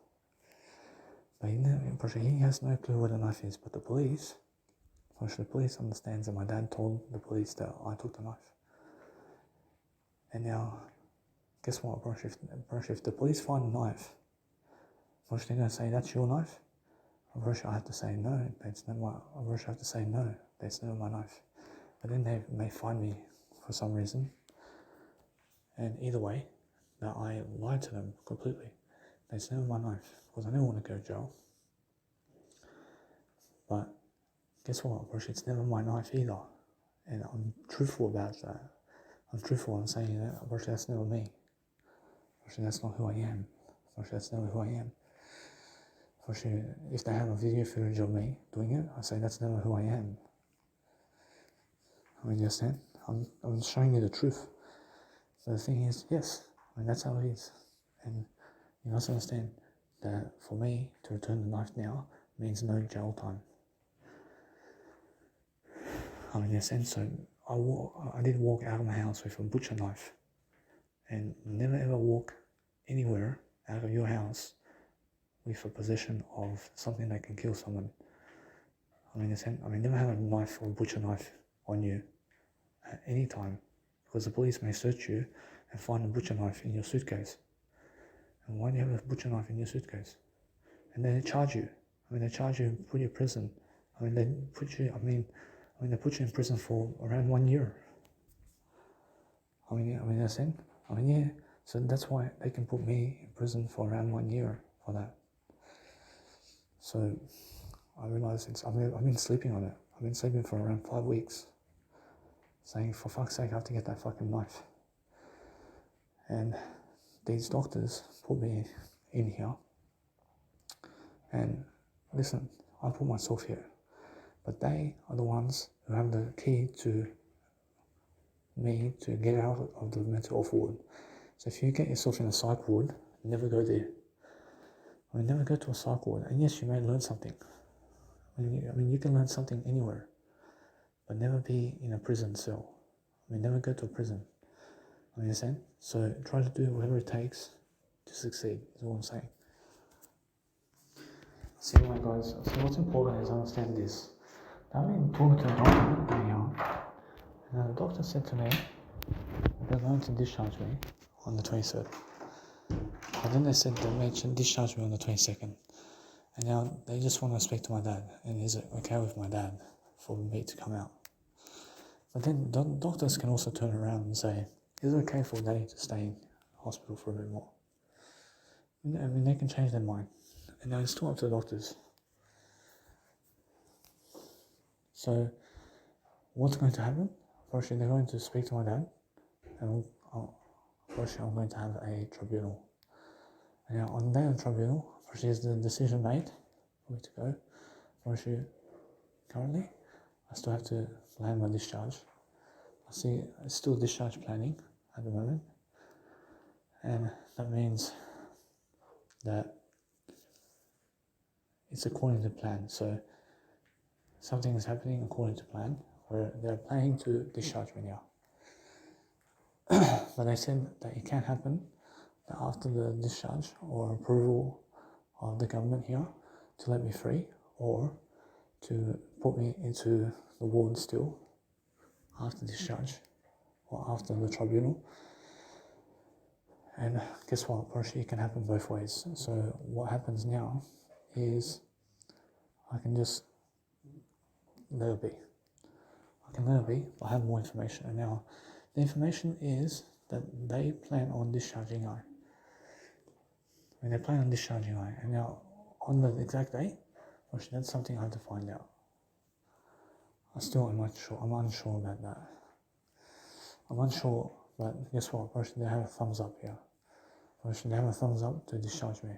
But he has no clue where the knife is. But the police understands that my dad told the police that I took the knife. And now, guess what, if the police find the knife, they're going to say, that's your knife? I have to say, no, that's not my, I have to say, no, that's not my knife. But then they may find me for some reason. And either way, that I lied to them completely. That's never my knife, because I never want to go to jail. But guess what, it's never my knife either. And I'm truthful about that. I'm truthful in saying that, unfortunately, that's never me. Unfortunately, that's not who I am. Unfortunately, that's never who I am. Unfortunately, if they have a video footage of me doing it, I say that's never who I am. I mean, you understand? I'm showing you the truth. So the thing is, yes, I mean, that's how it is. And you must understand that for me to return the knife now means no jail time. I mean, in a sense, so I did walk out of my house with a butcher knife, and never ever walk anywhere out of your house with a possession of something that can kill someone. I mean, in a sense, never have a knife or butcher knife on you at any time, because the police may search you and find a butcher knife in your suitcase. And why do you have a butcher knife in your suitcase? And then they charge you. They charge you and put you in prison. They put you, they put you in prison for around 1 year. That's it. Yeah. So that's why they can put me in prison for around 1 year for that. So I realized I've been sleeping on it. I've been sleeping for around 5 weeks, saying, for fuck's sake, I have to get that fucking knife. And these doctors put me in here. And listen, I put myself here. But they are the ones who have the key to me to get out of the mental health ward. So if you get yourself in a psych ward, never go there. Never go to a psych ward. And yes, you may learn something. You can learn something anywhere, but never be in a prison cell. Never go to a prison. You understand? So try to do whatever it takes to succeed, is what I'm saying. See, my guys, so what's important is understand this. I've been talking to the doctor anyhow, and the doctor said to me they're going to discharge me on the 23rd. But then they said they may discharge me on the 22nd. And now they just want to speak to my dad, and is it okay with my dad for me to come out? But then doctors can also turn around and say, is it okay for daddy to stay in hospital for a bit more? They can change their mind. And now it's still up to the doctors. So what's going to happen? Unfortunately, they're going to speak to my dad, and unfortunately, I'm going to have a tribunal. And now on the day of the tribunal, unfortunately, is the decision made for me to go. Unfortunately, currently, I still have to plan my discharge. It's still discharge planning at the moment, and that means that it's according to plan. So something is happening according to plan, where they're planning to discharge me now. But they said that it can happen after the discharge or approval of the government here to let me free, or to put me into the ward still after discharge or after the tribunal. And guess what? Partially it can happen both ways. So what happens now is I can just let it be. I can let it be, but I have more information. And now the information is that they plan on discharging I. They plan on discharging I. And now on the exact day, actually that's something I have to find out. I'm unsure about that. I'm unsure, but guess what? Actually, they have a thumbs up here. Actually, they have a thumbs up to discharge me.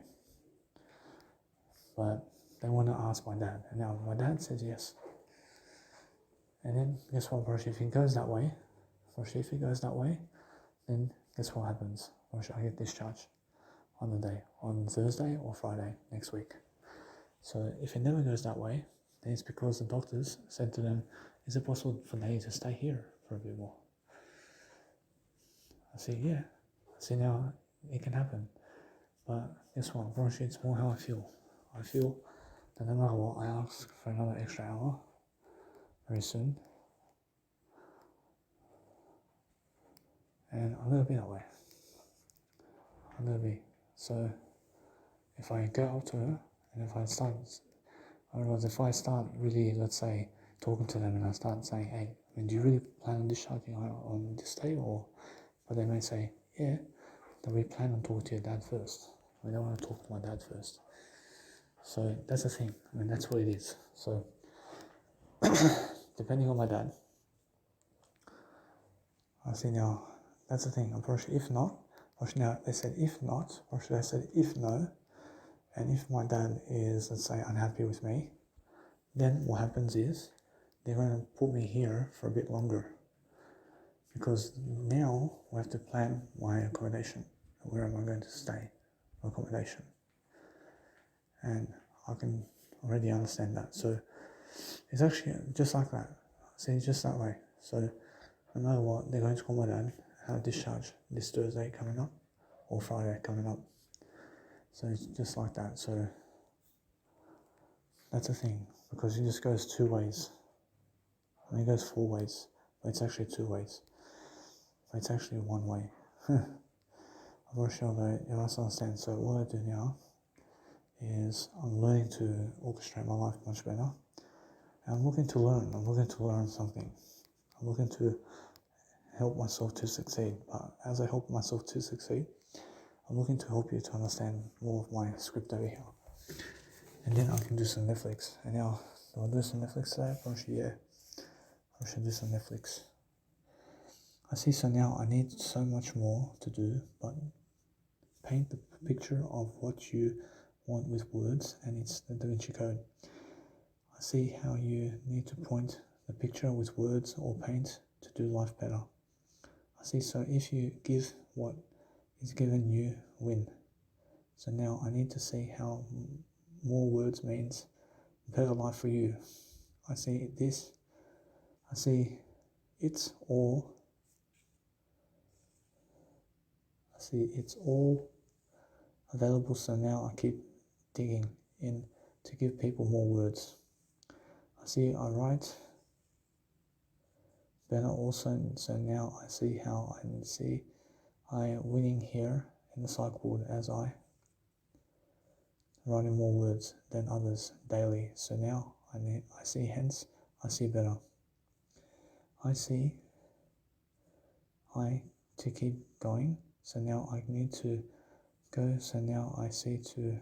But they want to ask my dad. And now my dad says yes. And then guess what? Actually, if it goes that way, then guess what happens? Actually, I get discharged on the day, on Thursday or Friday next week. So if it never goes that way, then it's because the doctors said to them, is it possible for they to stay here for a bit more? I say, yeah. I say, now it can happen. But guess what? Unfortunately, it's more how I feel. I feel that no matter what, I ask for another extra hour very soon. And I'm going to be that way. So if I go up to her, and if I start really, let's say, talking to them, and I start saying, hey, do you really plan on discharging on this day? But they may say, yeah, then we plan on talking to your dad first. We don't want to talk to my dad first. So that's the thing. That's what it is. So depending on my dad, I see now, that's the thing, unfortunately, if not, now they said if not, or should I say if no, and if my dad is, let's say, unhappy with me, then what happens is they're going to put me here for a bit longer, because now we have to plan my accommodation. Where am I going to stay? Accommodation. And I can already understand that. So it's actually just like that. See, just that way. So no matter what, they're going to call my dad, have a discharge this Thursday coming up, or Friday coming up. So it's just like that. So that's the thing, because it just goes two ways. I mean, it goes four ways, but it's actually two ways. But it's actually one way. I'm not sure though, you must understand. So what I do now is I'm learning to orchestrate my life much better. And I'm looking to learn something. I'm looking to help myself to succeed. But as I help myself to succeed, I'm looking to help you to understand more of my script over here. And then I can do some Netflix. And now, do I do some Netflix today? Probably, yeah. I should do some Netflix. I see, so now I need so much more to do, but paint the picture of what you want with words, and it's the Da Vinci Code. I see how you need to point the picture with words or paint to do life better. I see, so if you give what is given, you win. So now I need to see how more words means better life for you. I see this. I see it's all. I see it's all available. So now I keep digging in to give people more words. I see I write better also. So now I see how I am winning here in the psych ward as I writing more words than others daily. So now I see, hence I see better. I see to keep going. So now I need to go. So now I see to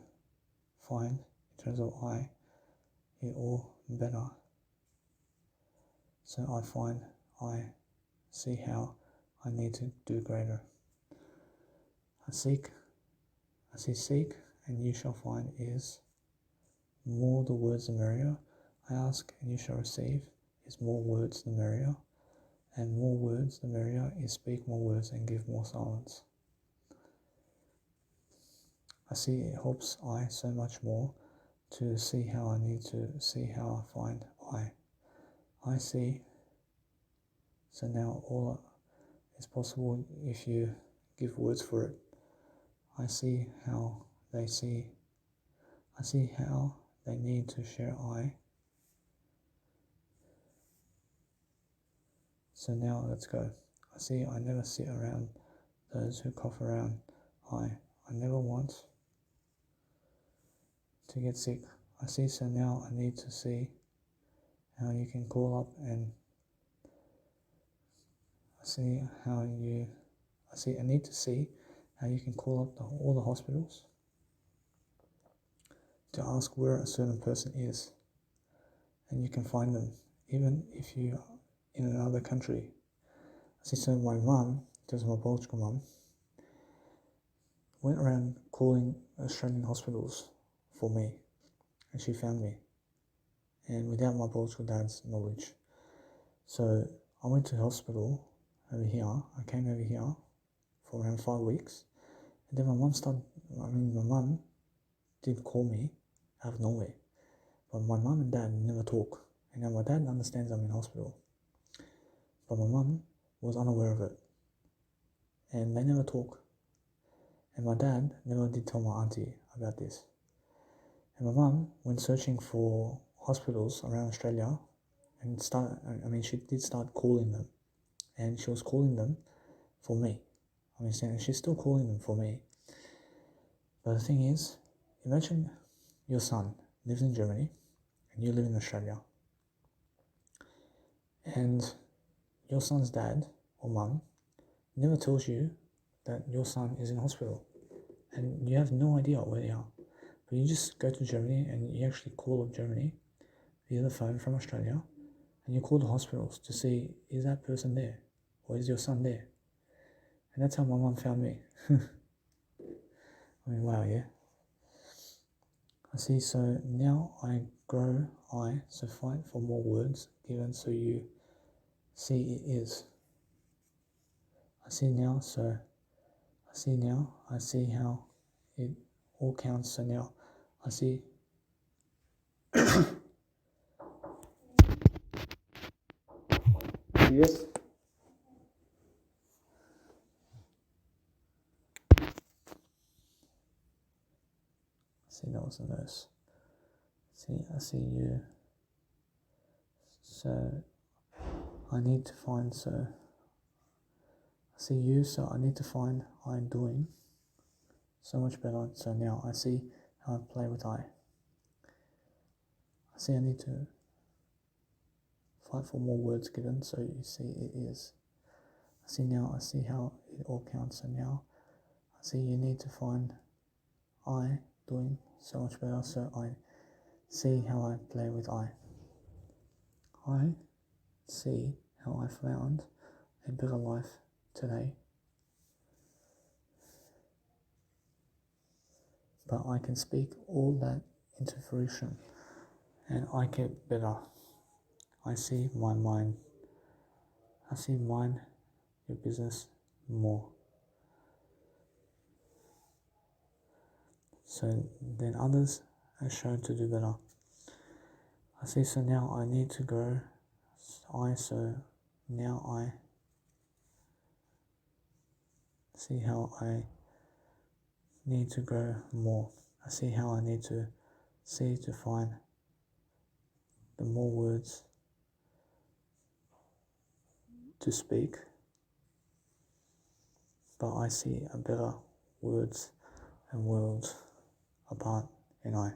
find, in terms of it all better. So I see how I need to do greater. I see seek, and you shall find is more the words the merrier. I ask and you shall receive is more words the merrier. And more words the merrier is speak more words and give more silence. I see it helps I so much more to see how I need to see how I find I see. So now all is possible if you give words for it. I see how they see. I see how they need to share I. So now let's go. I see I never sit around those who cough around I never want to get sick. I see, so now I need to see how you can call up, and I need to see how you can call up all the hospitals to ask where a certain person is, and you can find them even if you're in another country. I see, so my mum, because my biological mum, went around calling Australian hospitals for me, and she found me, and without my biological dad's knowledge. So I went to the hospital over here. I came over here for around 5 weeks, and then my mum did call me out of nowhere, but my mum and dad never talk. And now my dad understands I'm in hospital, but my mum was unaware of it, and they never talk. And my dad never did tell my auntie about this. And my mum went searching for hospitals around Australia, and she did start calling them, and she was calling them for me. She's still calling them for me. But the thing is, imagine your son lives in Germany and you live in Australia, and your son's dad or mum never tells you that your son is in hospital, and you have no idea where they are. But you just go to Germany and you actually call up Germany via the phone from Australia, and you call the hospitals to see, is that person there? Or is your son there? And that's how my mom found me. I mean, wow, yeah. I see, so now I grow I, so fight for more words given so you see it is. I see now, so I see now, I see how it all counts, so now I see. Yes. See, that was a nurse. See, I see you. So I need to find, so I see you, so I need to find I'm doing so much better. So now I see how I play with I. I see I need to fight for more words given, so you see it is. I see now, I see how it all counts, so now I see you need to find I doing so much better, so I see how I play with I. I see how I found a better life today, but I can speak all that into fruition and I get better. I see my mind, I see mine, your business more. So then others are shown to do better. I see, so now I need to grow I, so now I see how I need to grow more. I see how I need to see to find the more words to speak, but I see a better words and worlds apart in I.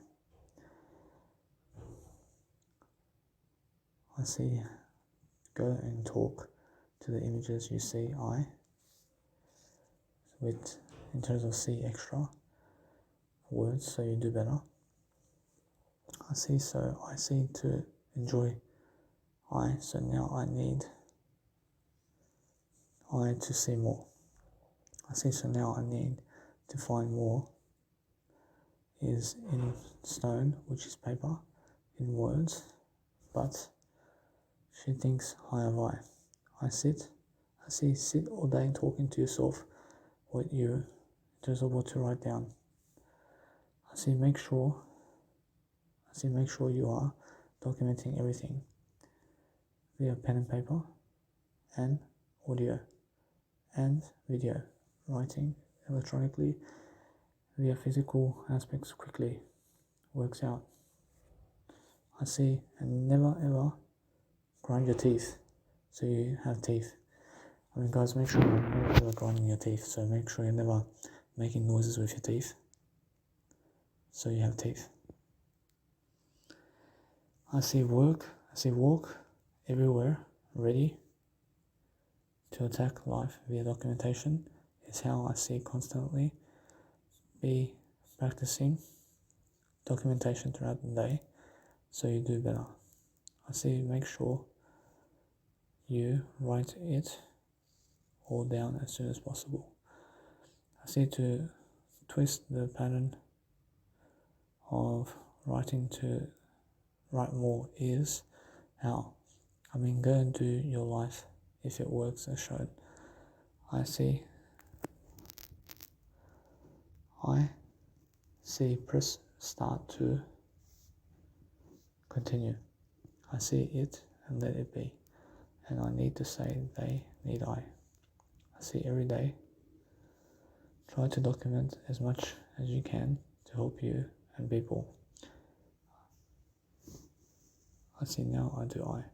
I see, go and talk to the images you see I, with in terms of see extra words so you do better. I see, so I see to enjoy I, so now I need I to see more. I see, so now I need to find more is in stone, which is paper, in words, but she thinks high of I. I see sit all day talking to yourself what you, in terms of what to write down. I see make sure you are documenting everything via pen and paper and audio and video, writing electronically via physical aspects quickly works out. I see, and never ever grind your teeth so you have teeth. I mean, guys, make sure you're never ever grinding your teeth, so make sure you're never making noises with your teeth so you have teeth. I see walk everywhere, ready to attack life via documentation is how I see constantly be practicing documentation throughout the day so you do better. I see make sure you write it all down as soon as possible. I see to twist the pattern of writing to write more is how. I mean, go and do your life if it works as shown. I see press start to continue. I see it and let it be. And I need to say they need I. I see every day. Try to document as much as you can to help you and people. I see now I do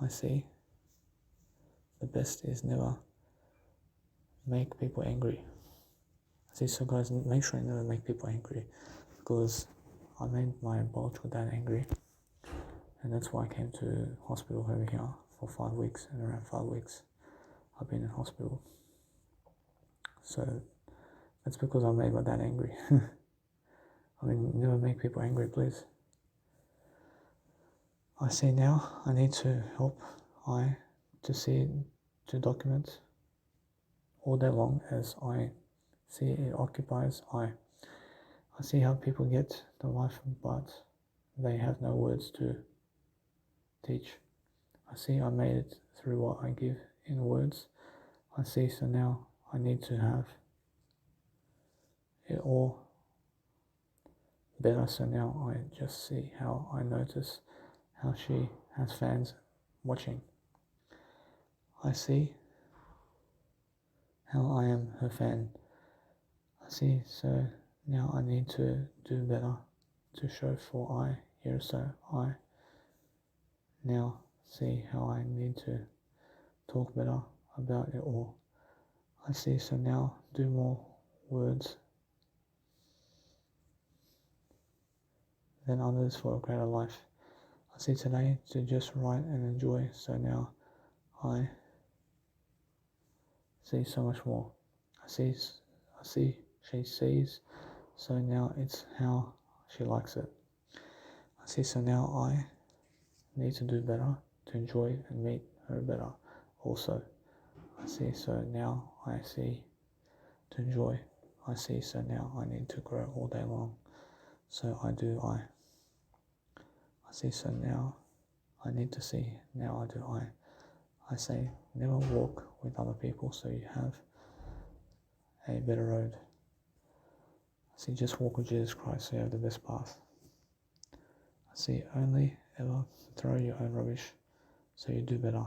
I see the best is never make people angry. I see, so guys, make sure you never make people angry, because I made my biological dad angry, and that's why I came to hospital over here for 5 weeks, and around 5 weeks I've been in hospital. So that's because I made my dad angry. I mean, never make people angry, please. I see now I need to help I to see to document all day long as I see it occupies I. I see how people get the life, but they have no words to teach. I see I made it through what I give in words. I see, so now I need to have it all better. So now I just see how I notice how she has fans watching. I see how I am her fan. I see, so now I need to do better to show for I here. So I now see how I need to talk better about it all. I see, so now do more words than others for a greater life. I see today to just write and enjoy. So now I see so much more. I see she sees, so now it's how she likes it. I see, so now I need to do better to enjoy and meet her better also. I see, so now I see to enjoy. I see, so now I need to grow all day long. So I do I. I see, so now I need to see. Now I do I. I say never walk with other people so you have a better road. I see just walk with Jesus Christ so you have the best path. I see only ever throw your own rubbish so you do better.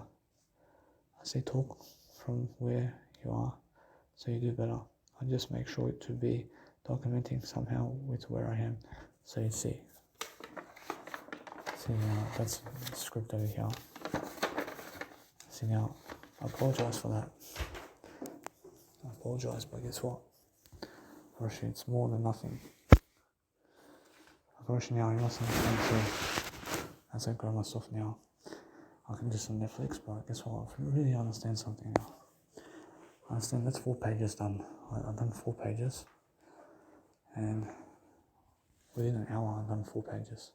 I see talk from where you are so you do better. I just make sure to be documenting somehow with where I am so you see. See now, that's the script over here. See now, I apologize for that. I apologize, but guess what? Actually, it's more than nothing. Unfortunately, now I mustn't as I grow myself now. I can do some Netflix, but guess what? I really understand something now. I understand that's 4 pages done. I've done 4 pages, and within an hour I've done 4 pages.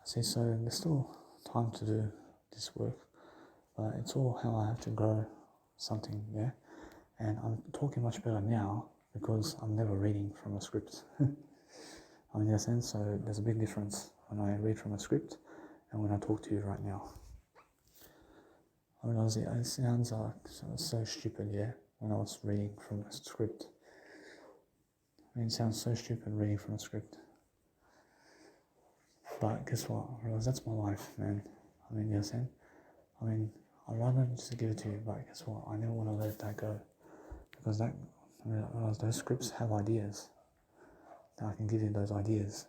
I see, so there's still time to do this work, but it's all how I have to grow something there. And I'm talking much better now because I'm never reading from a script. I mean, in a sense, so there's a big difference when I read from a script and when I talk to you right now. I realize it sounds so stupid, yeah, when I was reading from a script. I mean, it sounds so stupid reading from a script. But guess what? I realize that's my life, man. I mean, you know what I'm saying? I mean, I'd rather just give it to you, but guess what? I never want to let that go. Because those scripts have ideas. That I can give you those ideas.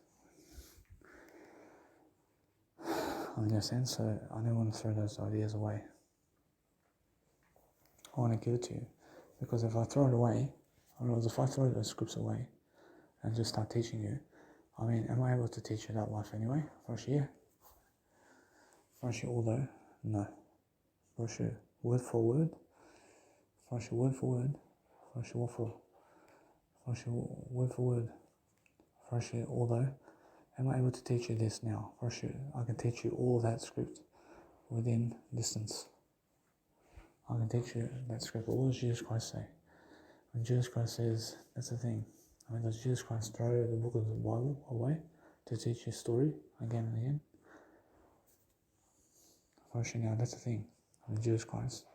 I mean, in a sense, so I never want to throw those ideas away. I want to give it to you. Because if I throw it away, if I throw those scripts away and just start teaching you, I mean, am I able to teach you that life anyway? First year? First year, although, no. First year, word for word. First year, word for word. First year, first year, word for word. First year, although, am I able to teach you this now? First year, I can teach you all that script within distance. I can teach you that script. What does Jesus Christ say? When Jesus Christ says, that's the thing. I mean, does Jesus Christ throw the book of the Bible away to teach his story again and again? First, now that's the thing. I mean, Jesus Christ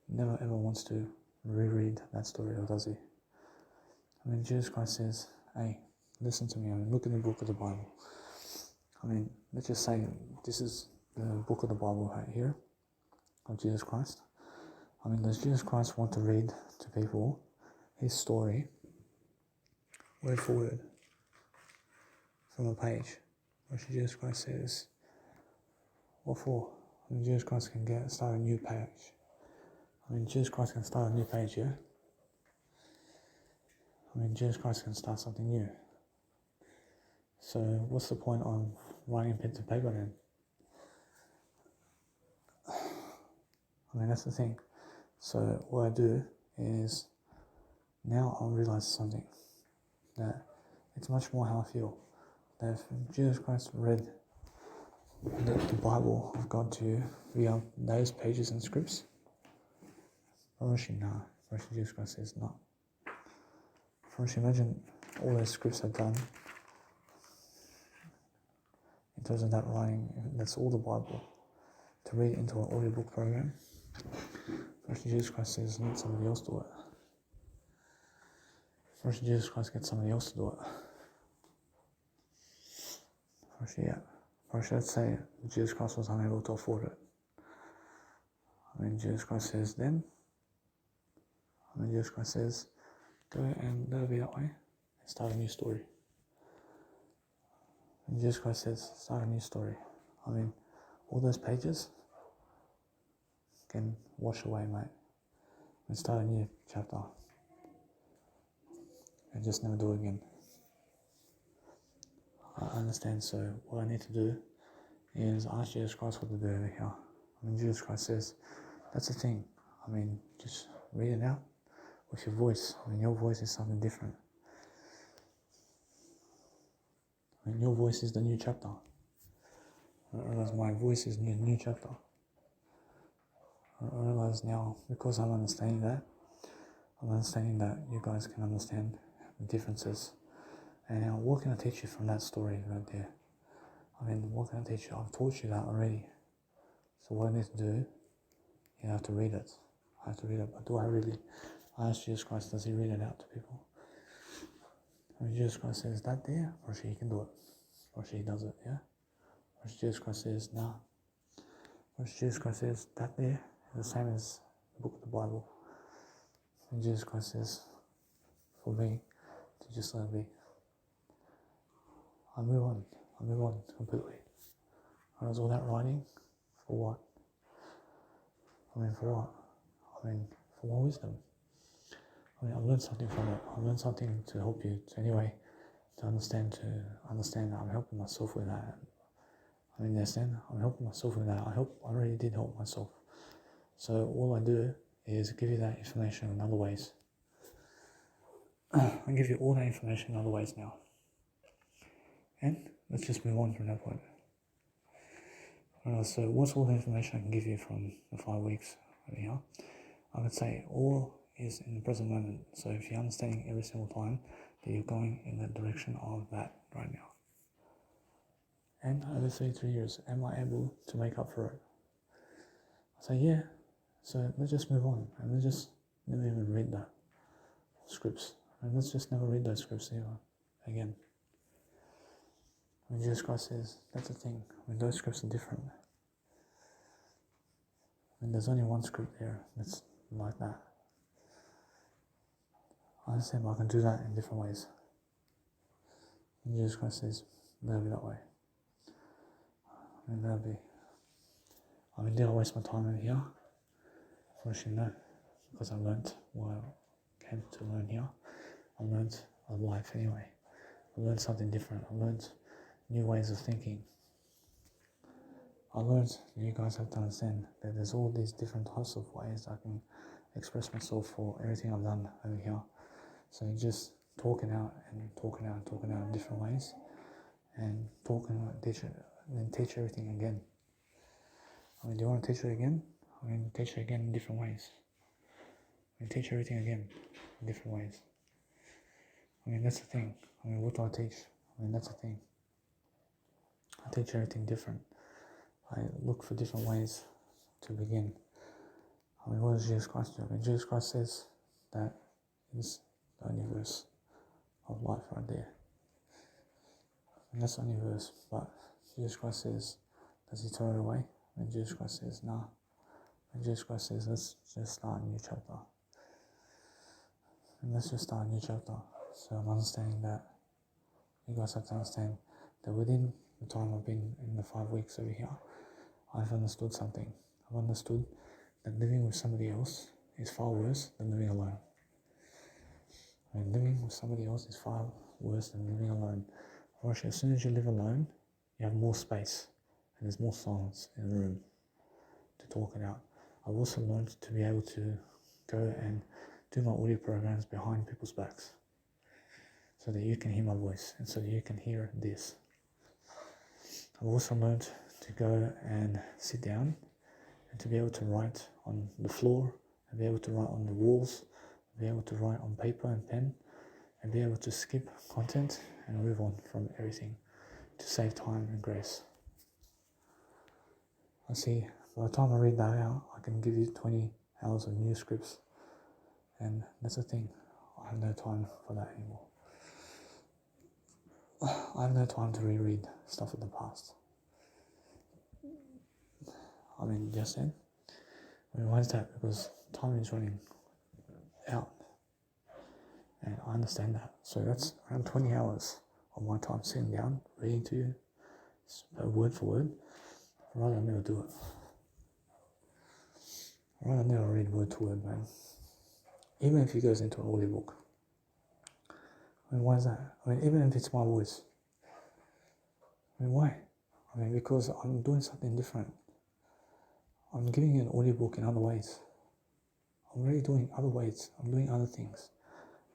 never ever wants to reread that story, or does he? I mean, Jesus Christ says, hey, listen to me. I mean, look in the book of the Bible. I mean, let's just say this is the book of the Bible right here of Jesus Christ. I mean, does Jesus Christ want to read to people his story word for word from a page? Or should Jesus Christ says, what for? I mean, Jesus Christ can start a new page. I mean, Jesus Christ can start a new page, yeah? I mean, Jesus Christ can start something new. So what's the point of writing pen to paper then? I mean, that's the thing. So what I do is, now I realize something, that it's much more how I feel. That if Jesus Christ read the Bible of God to you via those pages and scripts, Roshi, nah. Roshi Jesus Christ says, nah. Roshi, imagine all those scripts I've done. In terms of that writing, that's all the Bible. To read it into an audiobook program, Roshi Jesus Christ says, let somebody else do it. Roshi Jesus Christ, get somebody else to do it. Roshi, yeah. Roshi, let's say Jesus Christ was unable to afford it. Jesus Christ says then, Jesus Christ says, go and let it be that way and start a new story. And Jesus Christ says, start a new story. All those pages can wash away, mate, and start a new chapter. And just never do it again. I understand, so what I need to do is ask Jesus Christ what to do over here. Jesus Christ says, that's the thing. Just read it out with your voice. Your voice is something different. Your voice is the new chapter. I realize my voice is the new chapter. I realize now, because I'm understanding that you guys can understand the differences. And now, what can I teach you from that story right there? What can I teach you? I've taught you that already. So what I need to do, I have to read it. But do I really? I ask Jesus Christ, does he read it out to people? Jesus Christ says, that there, or she can do it. Or she does it, yeah? Or Jesus Christ says, nah. Or Jesus Christ says, that there is the same as the book of the Bible. And Jesus Christ says, for me, to just let it be. I move on completely. I was all that writing, for what? For what? For more wisdom. I've learned something from it. I've learned something to help you to understand that I'm helping myself with that. Understand? I'm helping myself with that. I already did help myself. So all I do is give you that information in other ways. I give you all that information in other ways now. And let's just move on from that point. So what's all the information I can give you from the 5 weeks over here? I would say all is in the present moment. So if you're understanding every single time that you're going in the direction of that right now. And over 33 years, am I able to make up for it? I say, yeah. So let's just move on. And let's just never even read the scripts. And let's just never read those scripts again. Jesus Christ says, that's the thing. Those scripts are different. There's only one script there that's like that. I understand, but I can do that in different ways. And Jesus Christ says, let it be that way. Let it be. Did I waste my time over here? Unfortunately, no. Because I learnt what I came to learn here. I learnt a life anyway. I learned something different. I learned new ways of thinking. I learned that you guys have to understand that there's all these different types of ways I can express myself for everything I've done over here. So just talking out in different ways, and teach everything again. Do you want to teach it again? Teach it again in different ways. Teach everything again in different ways. That's the thing. What do I teach? That's the thing. I teach everything different. I look for different ways to begin. What does Jesus Christ do? Jesus Christ says that is the only verse of life right there. That's the only verse, but Jesus Christ says, does he throw it away? And Jesus Christ says, nah. And Jesus Christ says, let's just start a new chapter. And let's just start a new chapter. So I'm understanding that you guys have to understand that within the time I've been in the 5 weeks over here, I've understood something. I've understood that living with somebody else is far worse than living alone. Living with somebody else is far worse than living alone. As soon as you live alone, you have more space and there's more silence in the room to talk it out. I've also learned to be able to go and do my audio programs behind people's backs so that you can hear my voice and so that you can hear this. I've also learned to go and sit down and to be able to write on the floor and be able to write on the walls, be able to write on paper and pen, and be able to skip content and move on from everything to save time and grace. I see, by the time I read that out, I can give you 20 hours of new scripts, and that's the thing, I have no time for that anymore. I have no time to reread stuff of the past. I mean, just then. I mean, why is that? Because time is running out. And I understand that. So that's around 20 hours of my time sitting down, reading to you, word for word. I'd rather never do it. I'd rather never read word to word, man. Even if it goes into an audiobook. I mean, why is that? I mean, even if it's my voice. I mean, why? I mean, because I'm doing something different. I'm giving you an audiobook in other ways. I'm really doing other ways. I'm doing other things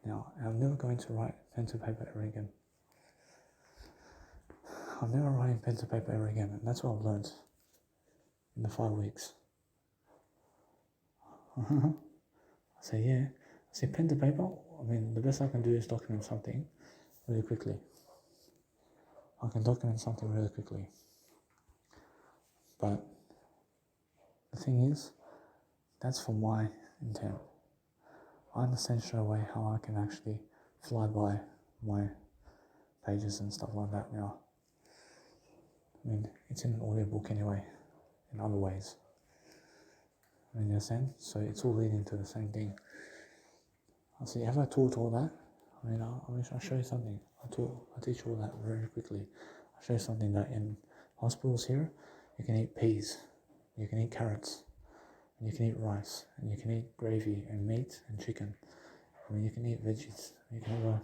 now. And I'm never going to write pen to paper ever again. I'm never writing pen to paper ever again. And that's what I've learned in the 5 weeks. I say, yeah. I say, pen to paper. I mean, the best I can do is document something really quickly. I can document something really quickly. But the thing is, that's for my intent. I understand straight away how I can actually fly by my pages and stuff like that now. I mean, it's in an audiobook anyway, in other ways. I mean, you understand? So it's all leading to the same thing. I see, have I taught all that? I mean, I'll show you something. I teach all that very quickly. I'll show you something that in hospitals here, you can eat peas, you can eat carrots, and you can eat rice, and you can eat gravy and meat and chicken. I mean, you can eat veggies. You can have a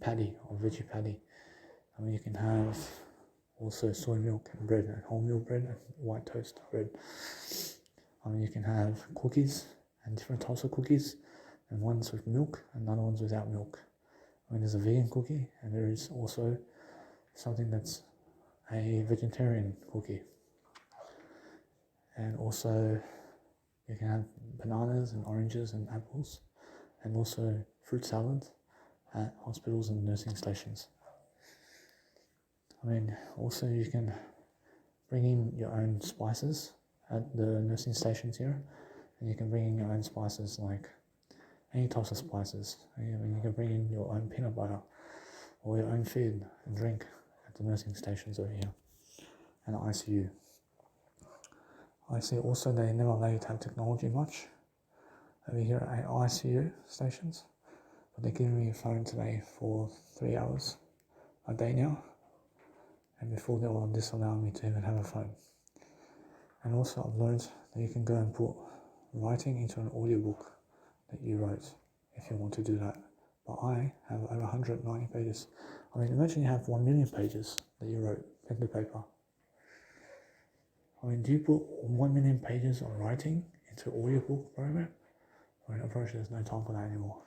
patty or veggie patty. I mean, you can have also soy milk and bread and wholemeal bread and white toast bread. I mean, you can have cookies and different types of cookies, and ones with milk and other ones without milk. I mean, there's a vegan cookie, and there is also something that's a vegetarian cookie. And also, you can have bananas and oranges and apples, and also fruit salads at hospitals and nursing stations. I mean, also you can bring in your own spices at the nursing stations here, and you can bring in your own spices, like any types of spices. I mean, you can bring in your own peanut butter or your own food and drink at the nursing stations over here and the ICU. I see also they never allow you to have technology much over here at ICU stations, but they're giving me a phone today for 3 hours a day now, and before they will disallow me to even have a phone. And also I've learned that you can go and put writing into an audiobook that you wrote if you want to do that. But I have over 190 pages. I mean, imagine you have 1 million pages that you wrote, pen to paper. I mean, do you put 1 million pages of writing into an audiobook program? I mean, unfortunately, there's no time for that anymore.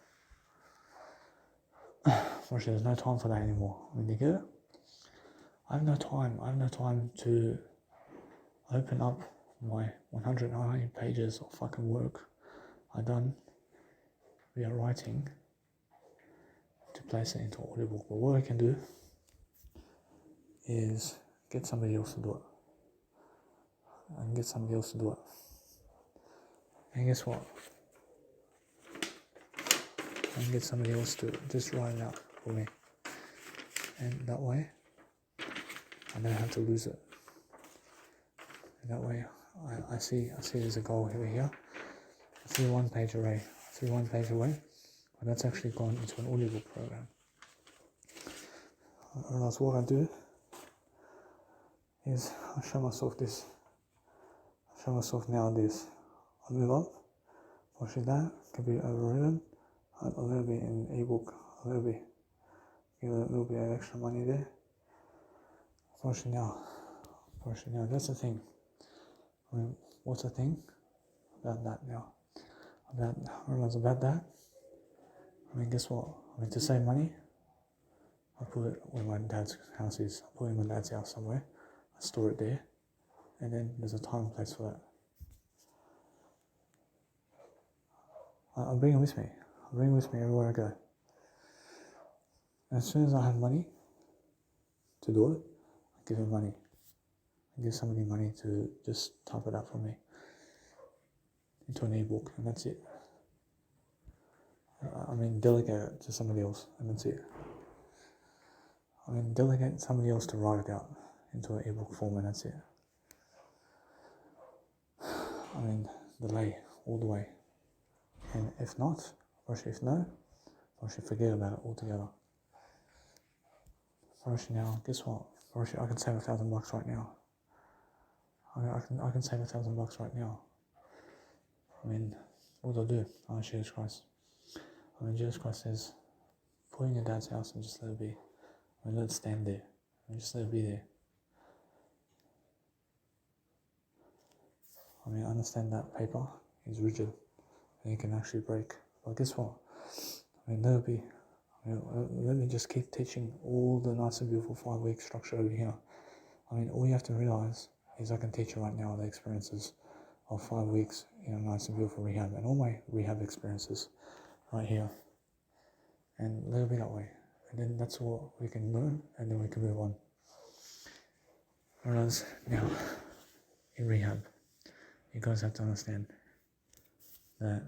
Unfortunately, there's no time for that anymore. I mean, you get it? I have no time. I have no time to open up my 190 pages of fucking work I've done via writing to place it into audiobook. But what I can do is get somebody else to do it. I can get somebody else to do it. And guess what? I can get somebody else to just write it out for me. And that way, I don't have to lose it. And that way, I see there's a goal over here. I see 1 page away. But that's actually gone into an audiobook program. And that's what I do is I show myself this. I show myself now this. I move up, push it down, can be overridden, a little bit in ebook, a little bit, give it a little bit of extra money there. Push it now. That's the thing. I mean, what's the thing about that now? About that. I mean, guess what? I mean, to save money, I put it where my dad's house is. I put it in my dad's house somewhere. I store it there, and then there's a time and place for that. I bring it with me. I bring it with me everywhere I go. And as soon as I have money to do it, I give him money. I give somebody money to just type it out for me into an ebook, and that's it. Delegate it to somebody else, and that's it. Delegate somebody else to write it out into an ebook form, and that's it. Delay all the way. And if not, or if no, I should forget about it altogether. Farshi now, guess what? Farshi, I can save $1,000 right now. I can save $1,000 right now. What do I do? Jesus Christ. Jesus Christ says, put it in your dad's house and just let it be. Let it stand there. Just let it be there. I understand that paper is rigid and it can actually break. But guess what? Let it be. Let me just keep teaching all the nice and beautiful 5-week structure over here. All you have to realize is I can teach you right now the experiences of 5 weeks in a nice and beautiful rehab, and all my rehab experiences right here. And let it be that way. And then that's what we can learn, and then we can move on. Whereas now, in rehab, you guys have to understand that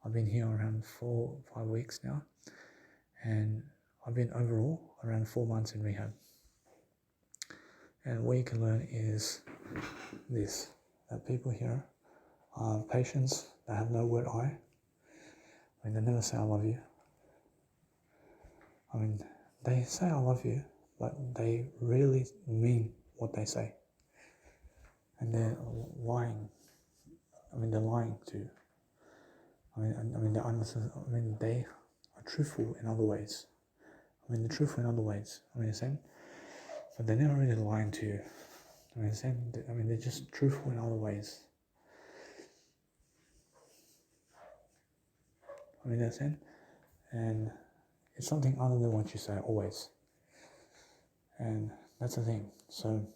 I've been here around 4-5 weeks now, and I've been overall around 4 months in rehab. And what you can learn is this, that people here are patients that have no word I. They never say I love you. They say I love you, but they really mean what they say. And they're lying. They're lying too. They are truthful in other ways. They're truthful in other ways. But they're never really lying to you. They're just truthful in other ways. And it's something other than what you say always. And that's the thing. So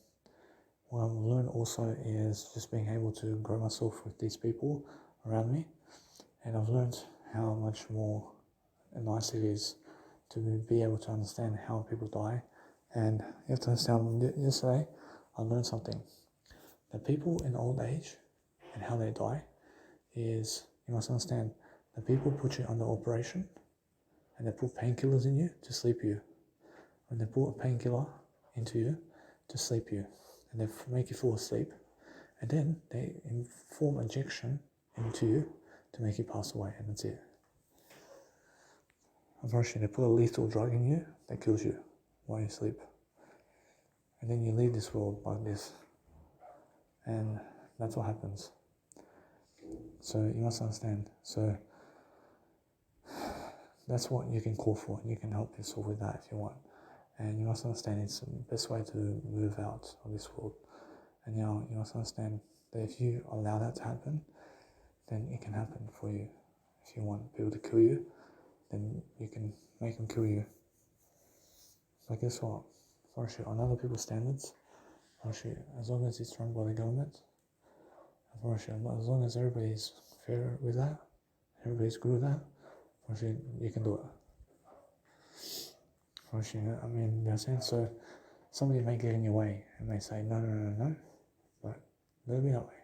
what I've learned also is just being able to grow myself with these people around me. And I've learned how much more nice it is to be able to understand how people die. And you have to understand, yesterday I learned something. That people in old age and how they die is, you must understand, that people put you under operation and they put painkillers in you to sleep you. When they put a painkiller into you to sleep you, and they make you fall asleep, and then they form injection into you to make you pass away, and that's it. Unfortunately, they put a lethal drug in you that kills you while you sleep. And then you leave this world like this. And that's what happens. So you must understand. So that's what you can call for. You can help yourself with that if you want. And you must understand it's the best way to move out of this world. And now you must understand that if you allow that to happen, then it can happen for you. If you want people to kill you, then you can make them kill you. But guess what? On other people's standards, as long as it's run by the government, as long as everybody's fair with that, everybody's good with that, you can do it. They're saying, so somebody may get in your way and may say, no, but let it be that way.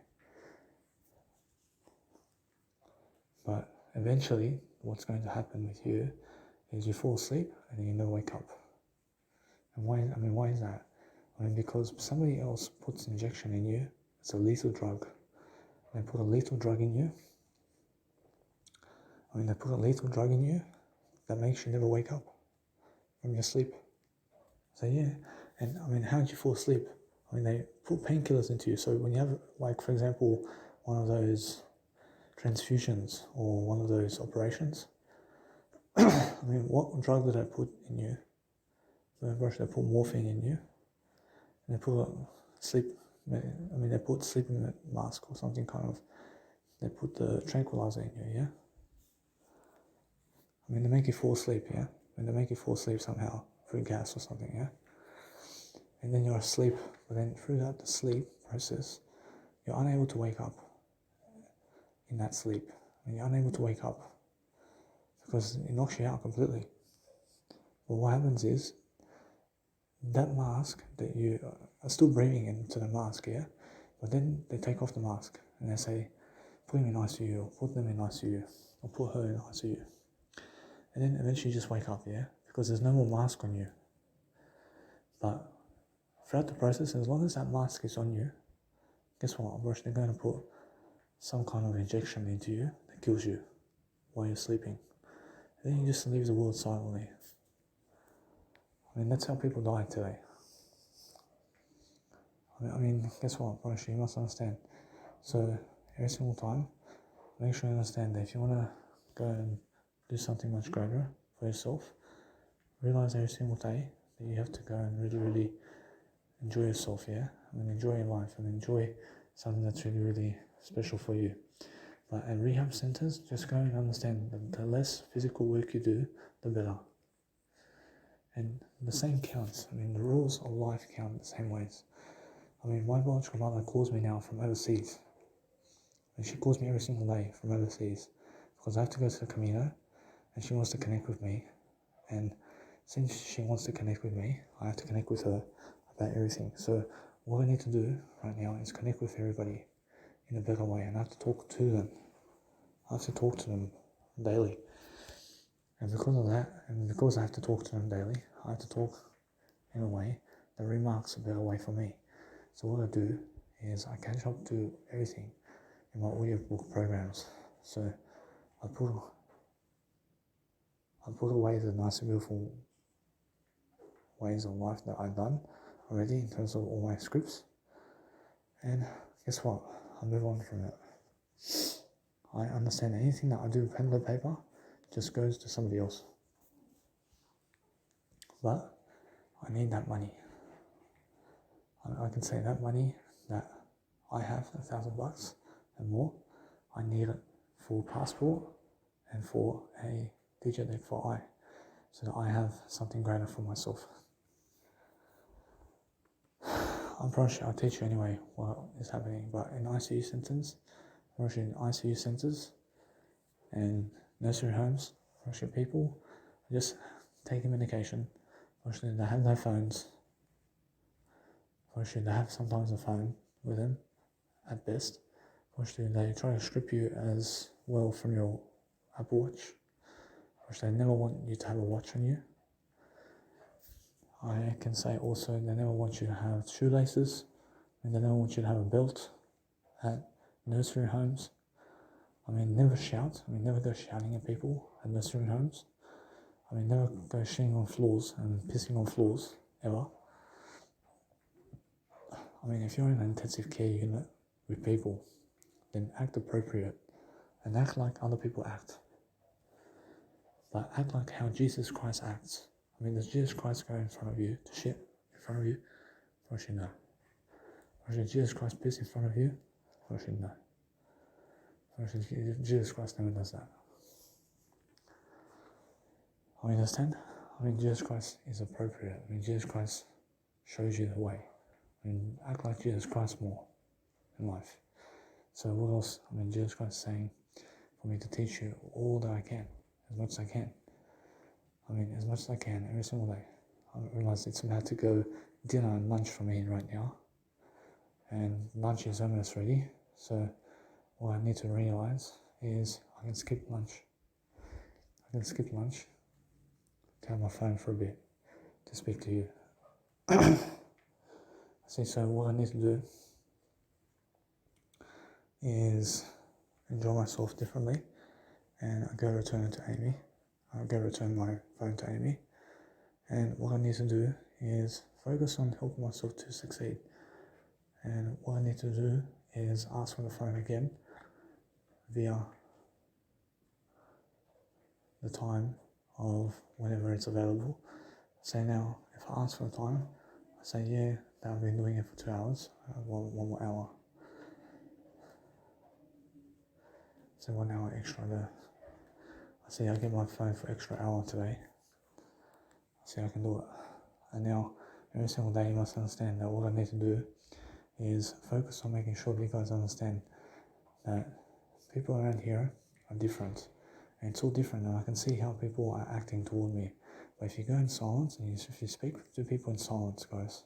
But eventually, what's going to happen with you is you fall asleep and then you never wake up. And why is that? Because somebody else puts injection in you. It's a lethal drug. They put a lethal drug in you. They put a lethal drug in you that makes you never wake up from your sleep. So yeah, and how did you fall asleep? They put painkillers into you. So when you have, like, for example, one of those transfusions or one of those operations, what drug did I put in you? They put morphine in you, and they put they put sleeping mask or something kind of. They put the tranquilizer in you, yeah. They make you fall asleep, yeah. They make you fall asleep somehow through gas or something, yeah. And then you're asleep, but then throughout the sleep process, you're unable to wake up in that sleep. and you're unable to wake up because it knocks you out completely. But what happens is that mask that you are still breathing into the mask, yeah? But then they take off the mask and they say, put him in ICU, or put them in ICU, or put her in ICU. And then eventually you just wake up, yeah? Because there's no more mask on you. But throughout the process, as long as that mask is on you, guess what? They're going to put some kind of injection into you that kills you while you're sleeping. And then you just leave the world silently. I mean, that's how people die today. I mean, guess what? You must understand. So, every single time, make sure you understand that if you want to go and do something much greater for yourself, realize every single day that you have to go and really, really enjoy yourself, yeah? I mean, enjoy your life and enjoy something that's really, really special for you. But at rehab centers, just go and understand that the less physical work you do, the better. And the same counts. I mean, the rules of life count the same ways. I mean, my biological mother calls me now from overseas. And she calls me every single day from overseas because I have to go to the Camino and she wants to connect with me. And since she wants to connect with me, I have to connect with her about everything. So what I need to do right now is connect with everybody in a better way, and I have to talk to them. I have to talk to them daily. And because of that, and because I have to talk to them daily, I have to talk in a way that remarks a better way for me. So what I do is I catch up to everything in my audiobook programs. So I put away the nice and beautiful ways of life that I've done already in terms of all my scripts. And guess what? I move on from it. I understand anything that I do pen to paper just goes to somebody else. But I need that money. I can say that money that I have, $1,000 and more, I need it for passport and for a DJ deck for I, so that I have something greater for myself. I'm pretty sure I'll teach you anyway what is happening, but in ICU centers, in ICU centers and nursery homes, people just taking medication. Unfortunately, they have no phones. Unfortunately, they have sometimes a phone with them at best. Unfortunately, they try to strip you as well from your Apple Watch. Unfortunately, they never want you to have a watch on you. I can say also they never want you to have shoelaces, and they never want you to have a belt at nursery homes. I mean, never shout. I mean, never go shouting at people at nursery homes. I mean, never go shitting on floors and pissing on floors, ever. I mean, if you're in an intensive care unit with people, then act appropriate and act like other people act. But act like how Jesus Christ acts. I mean, does Jesus Christ go in front of you to shit in front of you? Unfortunately, no. Unfortunately, Jesus Christ piss in front of you? Unfortunately, no. Unfortunately, Jesus Christ never does that. I mean, understand? I mean, Jesus Christ is appropriate. I mean, Jesus Christ shows you the way. I mean, act like Jesus Christ more in life. So what else? I mean, Jesus Christ is saying for me to teach you all that I can, as much as I can. I mean, as much as I can, every single day. I realize it's about to go dinner and lunch for me right now. And lunch is almost ready. So what I need to realize is I can skip lunch. I can skip lunch to have my phone for a bit to speak to you. See, so what I need to do is enjoy myself differently, and I go return it to Amy. I go return my phone to Amy, and what I need to do is focus on helping myself to succeed. And what I need to do is ask for the phone again via the time of whenever it's available. Say now, if I ask for the time, I say, yeah, that I've been doing it for 2 hours, one more hour. So 1 hour extra there. I say I get my phone for extra hour today. I say I can do it. And now, every single day you must understand that what I need to do is focus on making sure that you guys understand that people around here are different. And it's all different, and I can see how people are acting toward me. But if you go in silence, and if you speak to people in silence, guys,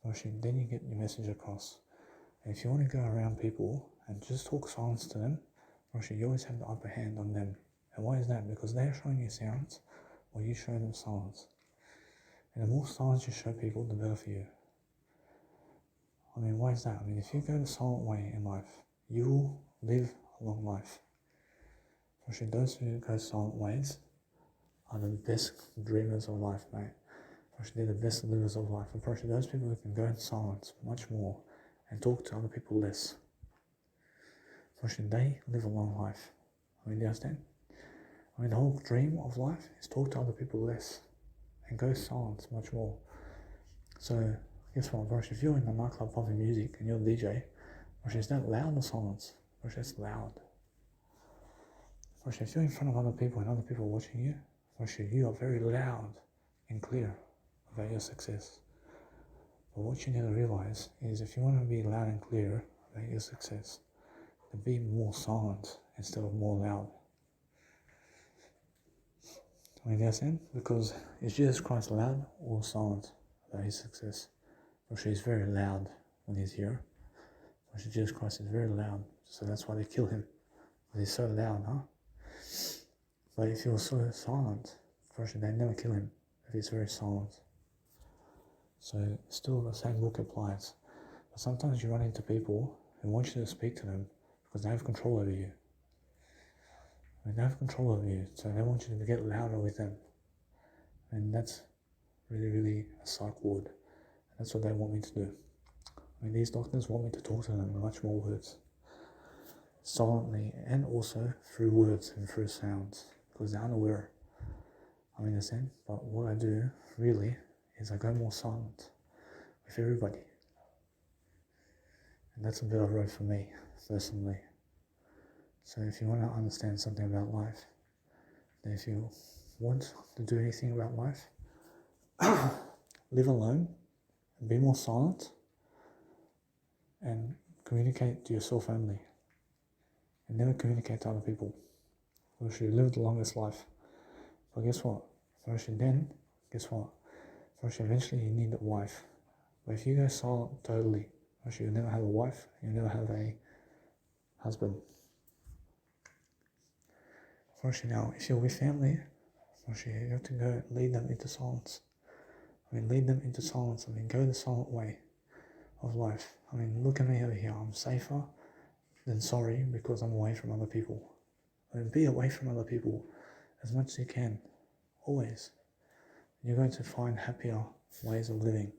then you get your message across. And if you want to go around people and just talk silence to them, you always have the upper hand on them. And why is that? Because they're showing you silence, while you show them silence. And the more silence you show people, the better for you. I mean, why is that? I mean, if you go the silent way in life, you will live a long life. Actually, those who go silent ways are the best dreamers of life, mate. Actually, they're the best livers of life. And actually, those people who can go in silence much more and talk to other people less, actually, they live a long life. I mean, do you understand? I mean, the whole dream of life is talk to other people less and go silent much more. So, guess what, Brush, if you're in a nightclub pumping music and you're a DJ, Brush, is that loud or silence? Brush, that's loud. Brush, if you're in front of other people and other people are watching you, Brush, you are very loud and clear about your success. But what you need to realize is if you want to be loud and clear about your success, then be more silent instead of more loud. I mean, understand? Because is Jesus Christ loud or silent about his success? Actually, he's very loud when he's here. Actually, Jesus Christ is very loud, so that's why they kill him. But he's so loud, huh? But if he was so silent, actually they never kill him if he's very silent. So still the same book applies. But sometimes you run into people who want you to speak to them because they have control over you. I mean, they have control over you, so they want you to get louder with them. And that's really, really a psych ward. That's what they want me to do. I mean, these doctors want me to talk to them in much more words. Silently, and also through words and through sounds, because they're unaware. I mean, understand? But what I do, really, is I go more silent with everybody. And that's a better road for me, personally. So if you want to understand something about life, then if you want to do anything about life, live alone, and be more silent, and communicate to yourself only. And never communicate to other people. Because you live the longest life. But guess what? First, eventually you need a wife. But if you go silent totally, first you'll never have a wife, you'll never have a husband. First, now, if you're with family, first you have to go lead them into silence. I mean, lead them into silence. I mean, go the silent way of life. I mean, look at me over here. I'm safer than sorry because I'm away from other people. I mean, be away from other people as much as you can, always. You're going to find happier ways of living.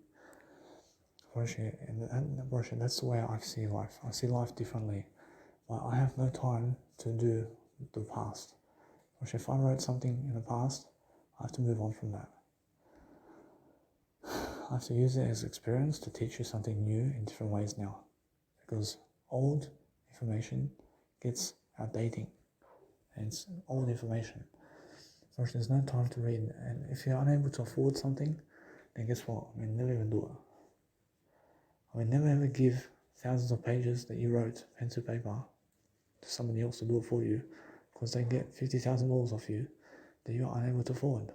And that's the way I see life. I see life differently. But I have no time to do the past. If I wrote something in the past, I have to move on from that. I have to use it as experience to teach you something new in different ways now. Because old information gets outdating. And it's old information. First, there's no time to read. And if you're unable to afford something, then guess what? I mean, never even do it. I mean, never ever give thousands of pages that you wrote, pen to paper, to somebody else to do it for you, because they get $50,000 off you that you're unable to afford.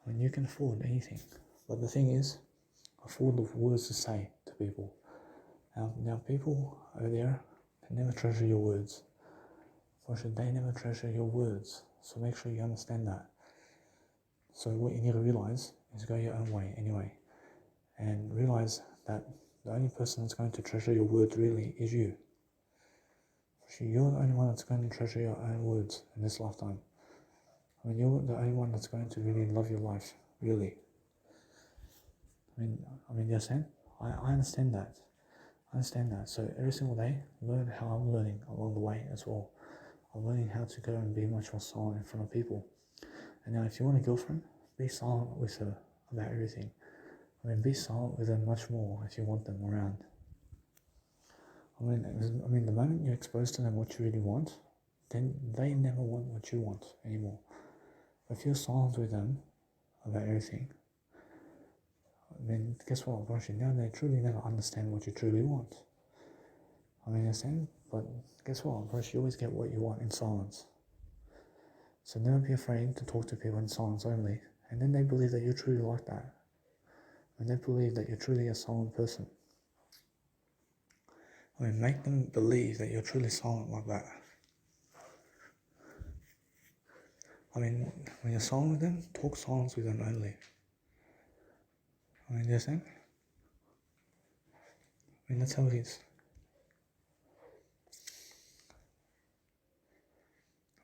I mean, you can afford anything. But the thing is, afford the words to say to people. Now people over there, they never treasure your words. First, they never treasure your words. So make sure you understand that. So what you need to realize is go your own way anyway. And realize that the only person that's going to treasure your words really is you. You're the only one that's going to treasure your own words in this lifetime. I mean, you're the only one that's going to really love your life, really. I mean, you understand? I understand that. I understand that. So every single day, learn how I'm learning along the way as well. I'm learning how to go and be much more silent in front of people. And now if you want a girlfriend, be silent with her about everything. I mean, be silent with them much more if you want them around. I mean, the moment you expose to them what you really want, then they never want what you want anymore. But if you're silent with them about everything, then guess what? Now they truly never understand what you truly want. I mean, understand? But guess what? First, you always get what you want in silence. So never be afraid to talk to people in silence only. And then they believe that you're truly like that. And they believe that you're truly a silent person. I mean, make them believe that you're truly silent like that. I mean, when you're silent with them, talk silence with them only. I mean, you understand? I mean, that's how it is.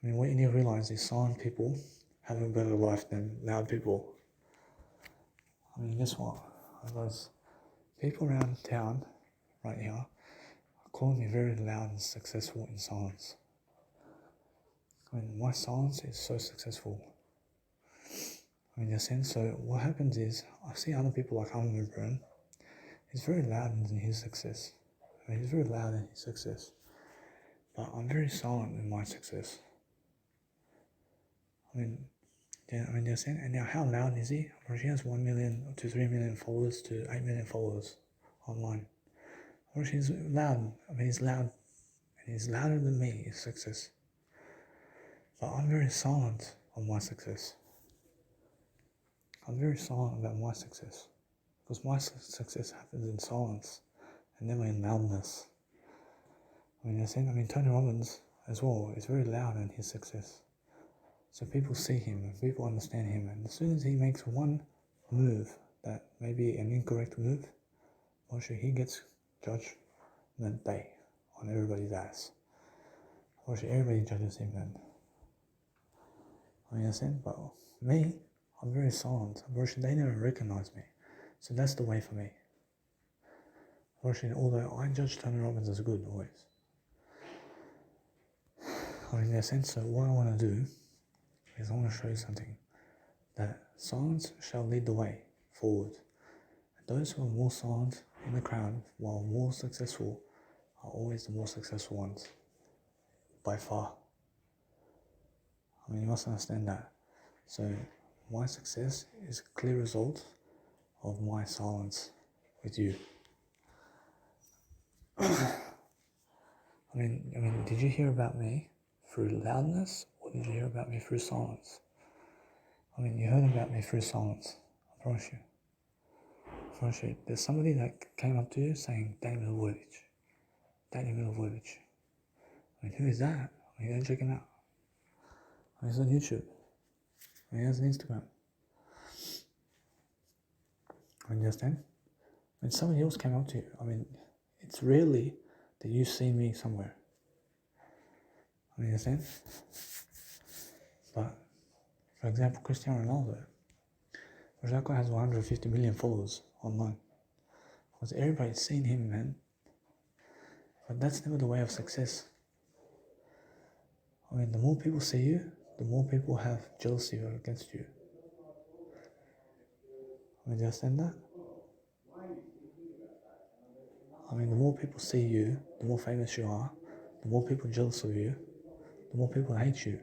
I mean, what you need to realize is silent people have a better life than loud people. I mean, guess what? Those people around town right here are calling me very loud and successful in silence. I mean, my silence is so successful. I mean, in a sense, so what happens is, I see other people like Armin Brun, he's very loud in his success. I mean, he's very loud in his success. But I'm very silent in my success. I mean, yeah, in a sense, and now how loud is he? Or he has 1 million to 3 million followers to 8 million followers online. Or he's loud. I mean, he's loud. And he's louder than me, his success. But I'm very silent on my success. I'm very silent about my success. Because my success happens in silence and never in loudness. I mean, Tony Robbins as well is very loud in his success. So people see him and people understand him. And as soon as he makes one move that may be an incorrect move, or sure he gets judged that day on everybody's ass. Or sure everybody judges him then. I understand? But me, I'm very silent. They never recognize me. So that's the way for me. Although I judge Tony Robbins as good always. I mean, in a sense, so what I want to do is I want to show you something. That silence shall lead the way forward. And those who are more silent in the crowd while more successful are always the more successful ones. By far. I mean, you must understand that. So my success is a clear result of my silence with you. I mean, did you hear about me through loudness or did you hear about me through silence? I mean, you heard about me through silence, I promise you. I promise you. There's somebody that came up to you saying, Danny Milovojevic. Danny Milovojevic. I mean, who is that? I mean, go check him out. I mean, he's on YouTube. I mean, he has an Instagram. I mean, you understand? When somebody else came up to you, I mean, it's rarely that you see me somewhere. I mean, you understand? But, for example, Cristiano Ronaldo. That guy has 150 million followers online. Because everybody's seen him, man. But that's never the way of success. I mean, the more people see you, the more people have jealousy against you. I mean, do you understand that? I mean, the more people see you, the more famous you are, the more people jealous of you, the more people hate you.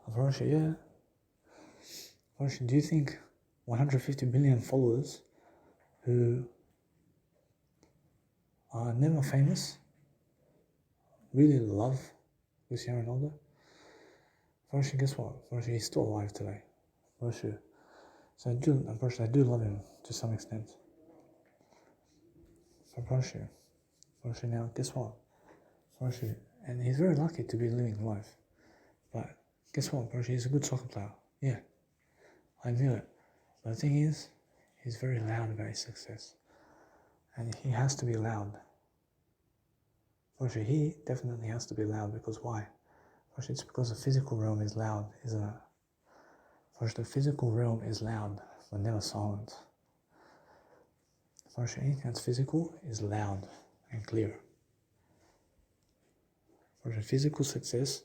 I promise you, yeah. I promise you, do you think 150 million followers who are never famous really love Cristiano Ronaldo? First, guess what? First, he's still alive today. First, so I do love him to some extent. So, first, now, guess what? First, and he's very lucky to be living life. But guess what? First, he's a good soccer player. Yeah, I knew it. But the thing is, he's very loud about his success, and he has to be loud. First, he definitely has to be loud because why? First, it's because the physical realm is loud, isn't it? First, the physical realm is loud, but never silent. First, anything that's physical is loud and clear. First, physical success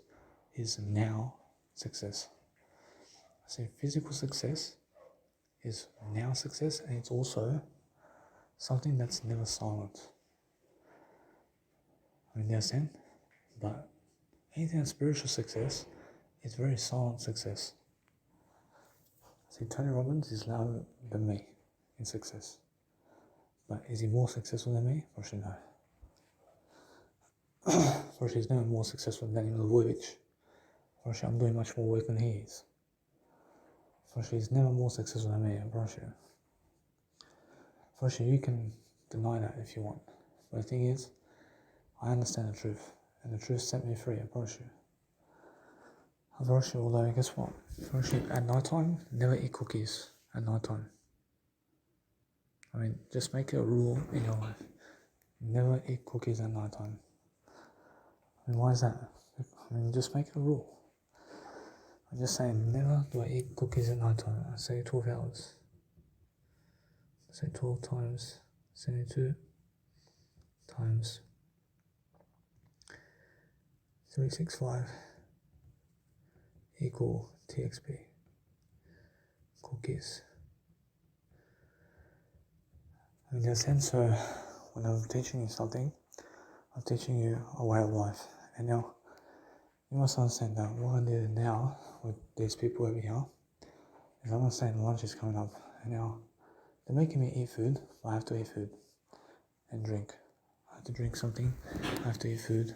is now success. I say physical success is now success, and it's also something that's never silent. I mean, you understand? But anything that's spiritual success is very silent success. See, Tony Robbins is louder than me in success. But is he more successful than me? For sure, no. Firstly, he's never more successful than Daniel Vujicic. Firstly, I'm doing much more work than he is. Firstly, he's never more successful than me, I promise you. Firstly, you can deny that if you want. But the thing is, I understand the truth, and the truth set me free, I promise you. I promise you, although guess what? Firstly, at night time, never eat cookies at night time. I mean, just make it a rule in your life. Never eat cookies at night time. I mean, why is that? I mean, just make it a rule. I'm just saying, never do I eat cookies at night time. I say 12 hours. I say 12 times 72 times 365 equal TXP. Cookies. I mean, in a sense, when I'm teaching you something, I'm teaching you a way of life. And now, you must understand that what I do now with these people over here is I'm understanding lunch is coming up. And now, they're making me eat food, but I have to eat food and drink. I have to drink something, I have to eat food.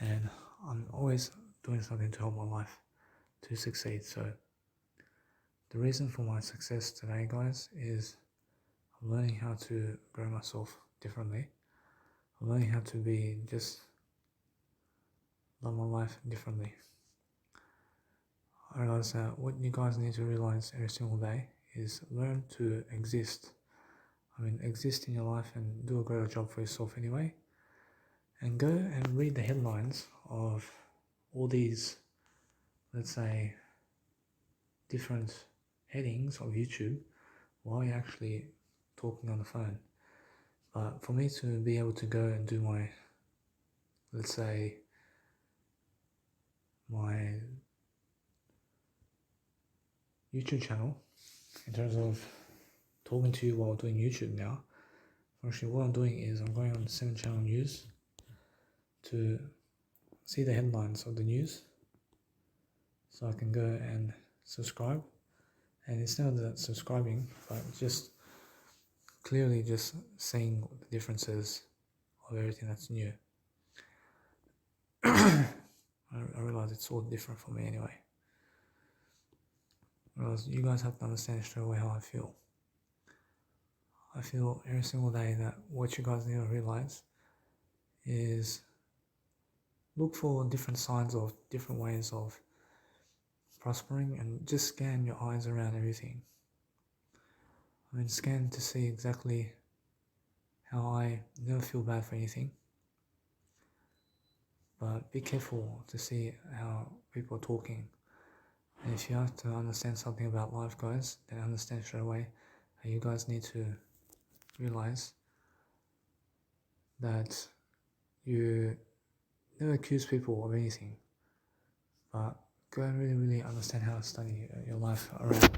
And I'm always doing something to help my life to succeed. So, the reason for my success today, guys, is I'm learning how to grow myself differently. I'm learning how to be just love my life differently. I realize that what you guys need to realize every single day is learn to exist. I mean, exist in your life and do a greater job for yourself anyway. And go and read the headlines of all these, let's say, different headings of YouTube while you're actually talking on the phone. But for me to be able to go and do my, let's say, my YouTube channel, in terms of talking to you while doing YouTube now, actually what I'm doing is I'm going on 7 Channel News to see the headlines of the news so I can go and subscribe. And instead of that subscribing, but just clearly just seeing the differences of everything that's new. I realize it's all different for me anyway. I realize you guys have to understand straight away how I feel. I feel every single day that what you guys need to realize is look for different signs of different ways of prospering and just scan your eyes around everything. I mean, scan to see exactly how I never feel bad for anything. But be careful to see how people are talking. And if you have to understand something about life, guys, then understand straight away how you guys need to realize that you never accuse people of anything, but go and really understand how to study your life around.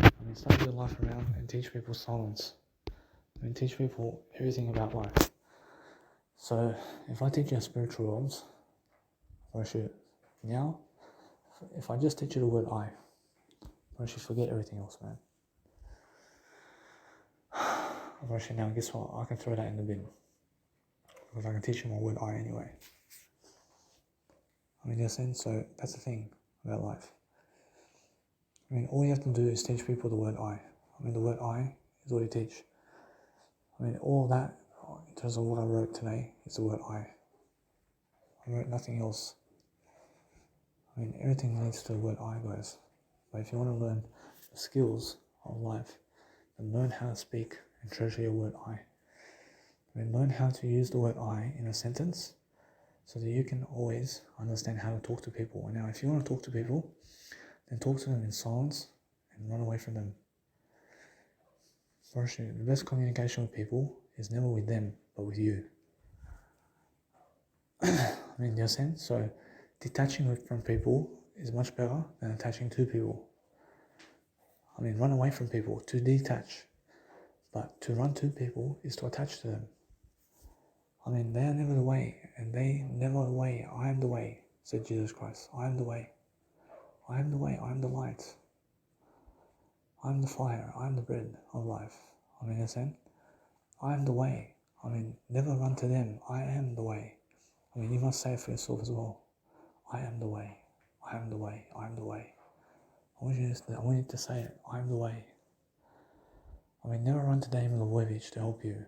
I mean, study your life around and teach people silence. I mean, teach people everything about life. So, if I teach you spiritual realms, now, if I just teach you the word I should forget everything else, man. Now, guess what? I can throw that in the bin. Because I can teach you my word I anyway. I mean, in a sense, so that's the thing about life. I mean, all you have to do is teach people the word I. I mean, the word I is all you teach. I mean, all that, in terms of what I wrote today, is the word I wrote nothing else. I mean, everything leads to the word I, guys. But if you want to learn the skills of life, then learn how to speak and treasure your word I. I mean, learn how to use the word I in a sentence so that you can always understand how to talk to people. And now, if you want to talk to people, then talk to them in silence and run away from them. Firstly, the best communication with people is never with them, but with you. I mean, in a sense, so detaching from people is much better than attaching to people. I mean, run away from people to detach, but to run to people is to attach to them. I mean, they are never the way, and they never the way. I am the way, said Jesus Christ. I am the way. I am the way. I am the light. I am the fire. I am the bread of life. I mean, I am the way. I mean, never run to them. I am the way. I mean, you must say it for yourself as well. I am the way. I am the way. I am the way. I want you to say it. I am the way. I mean, never run to Damon Lvovich to help you.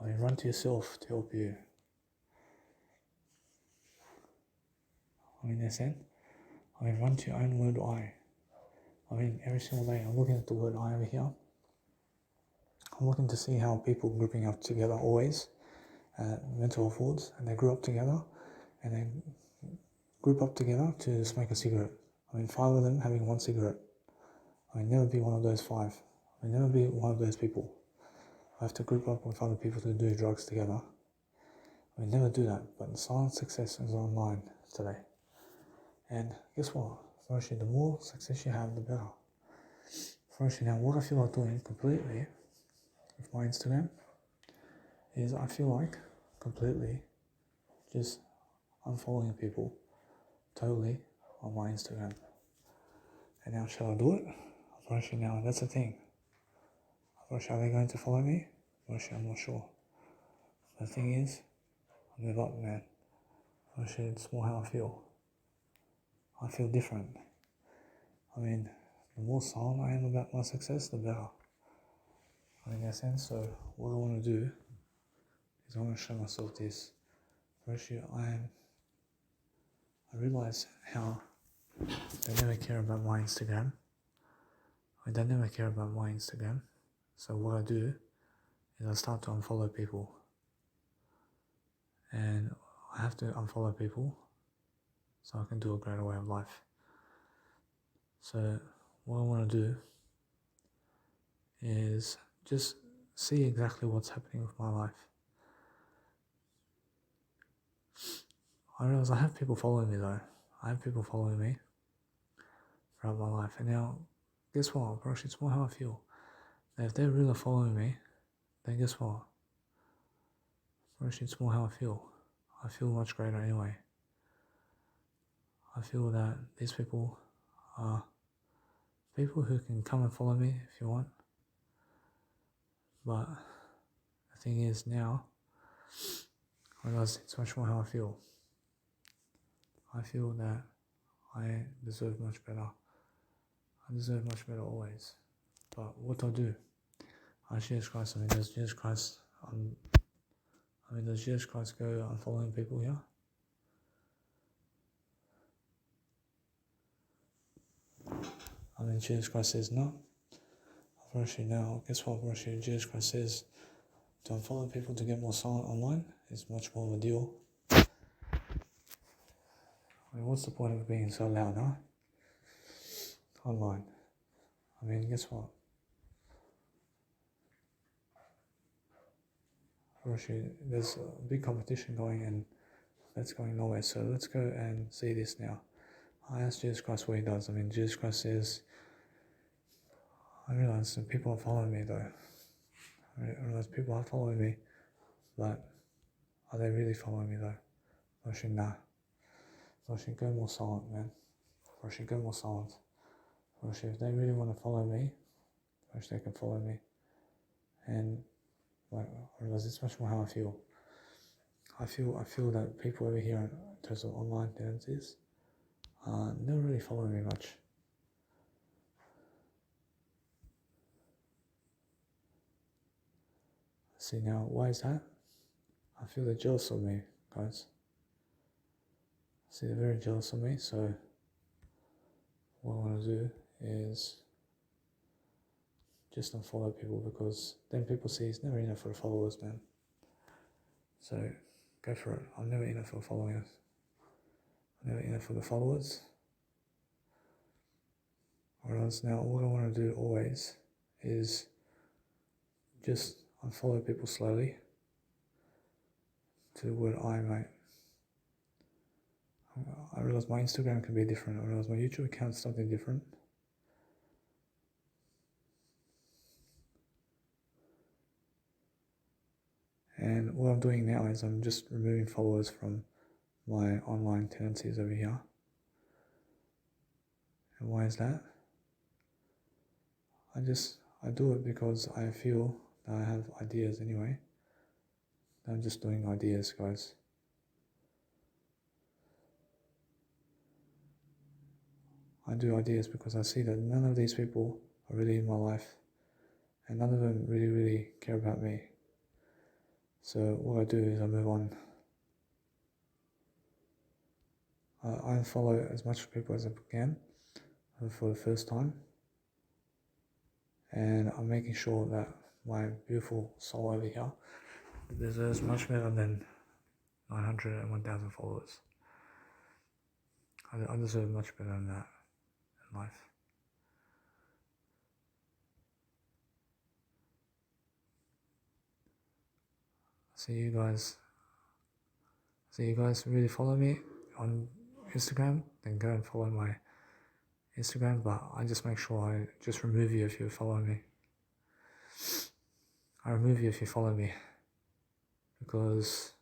I mean, run to yourself to help you. I mean, that's it. I mean, run to your own word I. I mean, every single day I'm looking at the word I over here. I'm looking to see how people grouping up together always, mental health wards, and they grew up together, and they group up together to smoke a cigarette. I mean, 5 of them having 1 cigarette. I mean, never be one of those 5. I mean, never be one of those people. I have to group up with other people to do drugs together. I mean, never do that, but silent success is online today. And guess what? Firstly, the more success you have, the better. Firstly, now what I feel like doing completely with my Instagram is I feel like completely just unfollowing people totally on my Instagram. And now shall I do it? Firstly, now that's the thing. Firstly, are they going to follow me? Firstly, I'm not sure. The thing is, I'm the button man. Firstly, it's more how I feel. I feel different. I mean, the more silent I am about my success, the better. I mean, in that sense, so what I want to do is I want to show myself this. Firstly, I realize how they never care about my Instagram. They never care about my Instagram. So what I do is I start to unfollow people. And I have to unfollow people so I can do a greater way of life. So what I want to do is just see exactly what's happening with my life. I realize I have people following me though. I have people following me throughout my life. And now, guess what? Actually, it's more how I feel. Now, if they're really following me, then guess what? Actually, it's more how I feel. I feel much greater anyway. I feel that these people are people who can come and follow me if you want. But the thing is now, I realize it's much more how I feel. I feel that I deserve much better. I deserve much better always. But what do I do? Jesus Christ, I mean, does Jesus Christ go unfollowing people here? I mean, Jesus Christ says no. Actually, now, guess what? Actually, Jesus Christ says to unfollow people to get more silent online is much more of a deal. I mean, what's the point of being so loud, huh? Online. I mean, guess what? Actually, there's a big competition going and that's going nowhere. So let's go and see this now. I asked Jesus Christ what he does. I mean, Jesus Christ says, I realize some people are following me though. I realize people are following me, but are they really following me though? Actually, nah. Actually, go more silent, man. Actually, go more silent. Actually, if they really want to follow me, actually they can follow me. And like, I realize it's much more how I feel. I feel that people over here in terms of online tendencies are never really following me much. See now, why is that? I feel they're jealous of me, guys. See, they're very jealous of me, so what I want to do is just unfollow people because then people see it's never enough for the followers, man. So go for it. I'm never in it for following us. I'm never in it for the followers. Whereas now what I want to do always is just unfollow people slowly to where I'm at. I realize my Instagram can be different. I realize my YouTube account is something different. And what I'm doing now is I'm just removing followers from my online tendencies over here. And why is that? I do it because I feel that I have ideas anyway. I'm just doing ideas, guys. I do ideas because I see that none of these people are really in my life, and none of them really care about me. So what I do is I move on. I unfollow as much people as I can for the first time, and I'm making sure that my beautiful soul over here deserves much better than 900 and 1,000 followers. I deserve much better than that in life. So you guys really follow me on Instagram, then go and follow my Instagram, but I just make sure I just remove you if you follow me. I remove you if you follow me because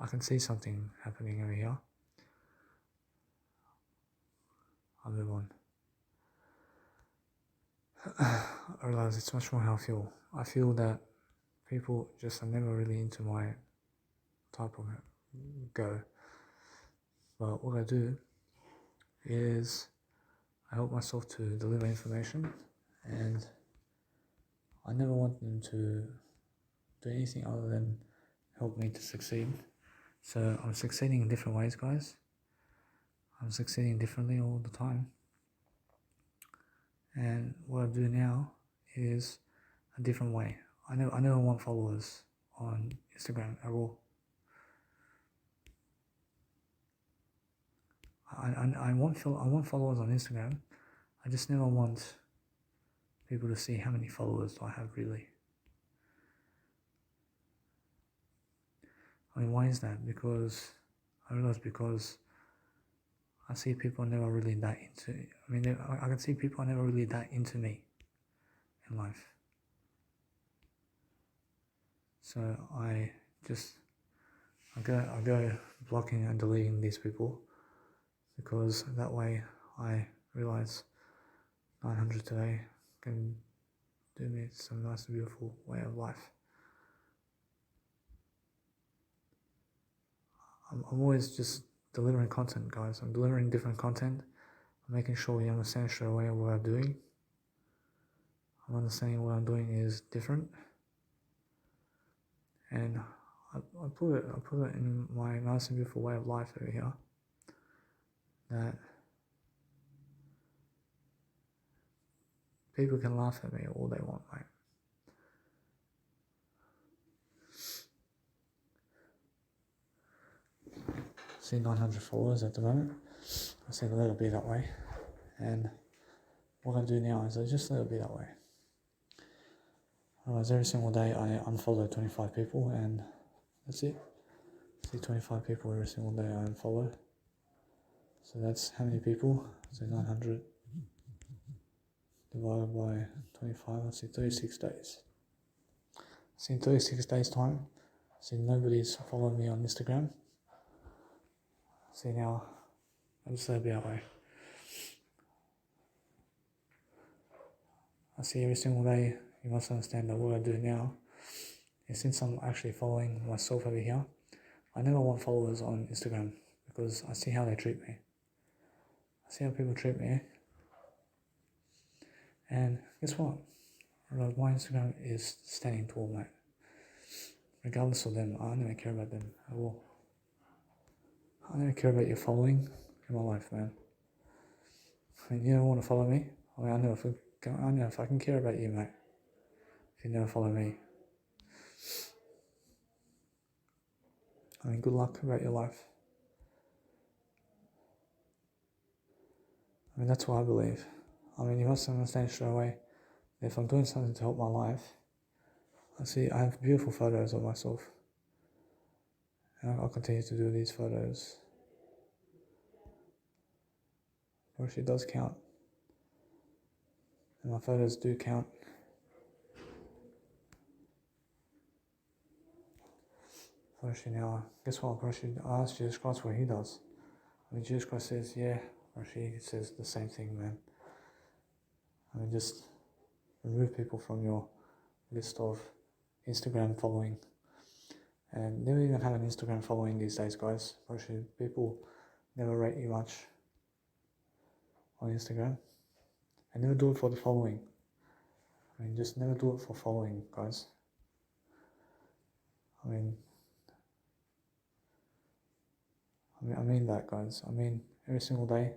I can see something happening over here. I'll move on. I realize it's much more how I feel. I feel that people just are never really into my type of go. But what I do is I help myself to deliver information, and I never want them to do anything other than help me to succeed. So I'm succeeding in different ways, guys. I'm succeeding differently all the time. And what I do now is a different way. I never want followers on Instagram at all. I want followers on Instagram. I just never want people to see how many followers I have really. I mean, why is that? Because I see people never really that into. I mean, I can see people are never really that into me in life. So I go blocking and deleting these people, because that way I realize 900 today can do me some nice beautiful way of life. I'm always just delivering content, guys. I'm delivering different content. I'm making sure you understand straight away what I'm doing. I'm understanding what I'm doing is different, and I put it in my nice and beautiful way of life over here, that people can laugh at me all they want, mate. See 900 followers at the moment. I said let it be that way, and what I do now is I just let it be that way. Otherwise, every single day I unfollow 25 people, and that's it. See 25 people every single day I unfollow. So that's how many people? So 900 divided by 25, let's see, 36 days. See, in 36 days time, see nobody's following me on Instagram. See now, I just let it be that way. I see every single day. You must understand that what I do now is, since I'm actually following myself over here, I never want followers on Instagram because I see how they treat me. I see how people treat me. And guess what? My Instagram is standing tall, mate. Regardless of them, I never care about them at all. I never care about your following in my life, man. I mean, you don't want to follow me? I mean, I never fucking care about you, mate, if you never follow me. I mean, good luck about your life. I mean, that's what I believe. I mean, you must understand straight away, if I'm doing something to help my life, I have beautiful photos of myself, and I'll continue to do these photos. Which it does count, and my photos do count. Actually, now, guess what? I asked Jesus Christ what he does. I mean, Jesus Christ says, yeah, or she says the same thing, man. I mean, just remove people from your list of Instagram following. And never even have an Instagram following these days, guys. Actually, people never rate you much. on Instagram, and never do it for the following. Just never do it for following, guys. I mean that, guys. Every single day,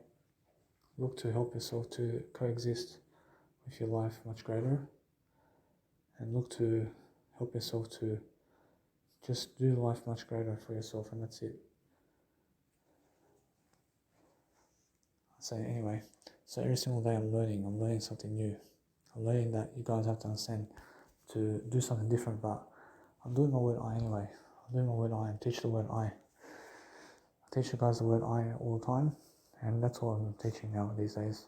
look to help yourself to coexist with your life much greater, and look to help yourself to just do life much greater for yourself, and that's it. So anyway, so every single day I'm learning something new. I'm learning that you guys have to understand to do something different, but I'm doing my word I anyway. I'm doing my word I and teach the word I. I teach you guys the word I all the time, and that's what I'm teaching now these days.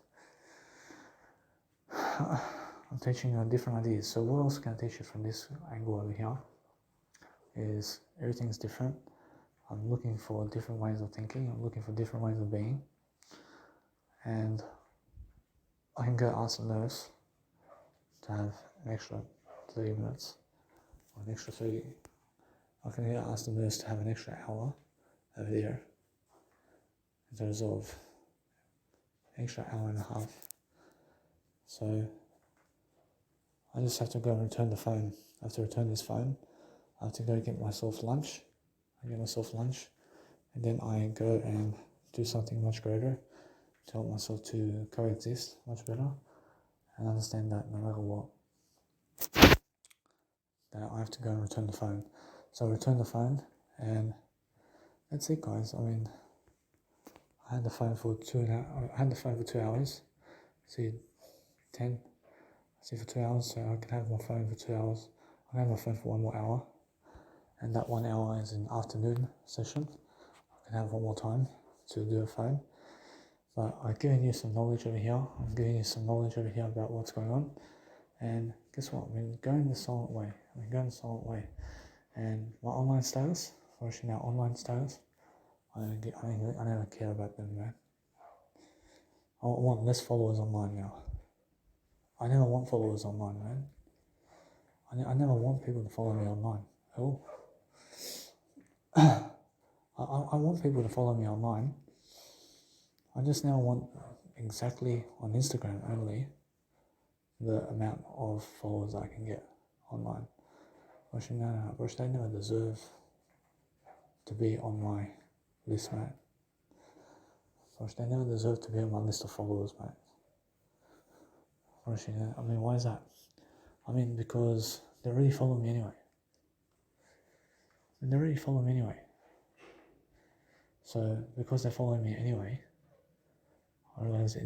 I'm teaching you different ideas. So what else can I teach you from this angle over here is everything's different. I'm looking for different ways of thinking. I'm looking for different ways of being. And I can go ask the nurse to have an extra 30 minutes or an extra 30. I can go ask the nurse to have an extra hour over there in terms of an extra hour and a half. So I just have to go and return the phone. I have to return this phone. I have to go get myself lunch. I get myself lunch, and then I go and do something much greater to help myself to coexist much better, and understand that no matter what, that I have to go and return the phone. So I return the phone, and that's it, guys. I had the phone for 2 hours. See, 10. See, for 2 hours, so I can have my phone for 2 hours. I can have my phone for 1 more hour, and that 1 hour is an afternoon session. I can have one more time to do a phone. But I've given you some knowledge over here. I'm giving you some knowledge over here about what's going on. And guess what? Going the silent way. And my online status, fortunately now online status, I never care about them, man. I want less followers online now. I never want followers online, man. I never want people to follow me online. Oh. I want people to follow me online. I just now want exactly on Instagram only the amount of followers I can get online. Brush, they never deserve to be on my list, mate. Brush, they never deserve to be on my list of followers, mate. Brush, why is that? Because they already follow me anyway. So, because they follow me anyway, I realize I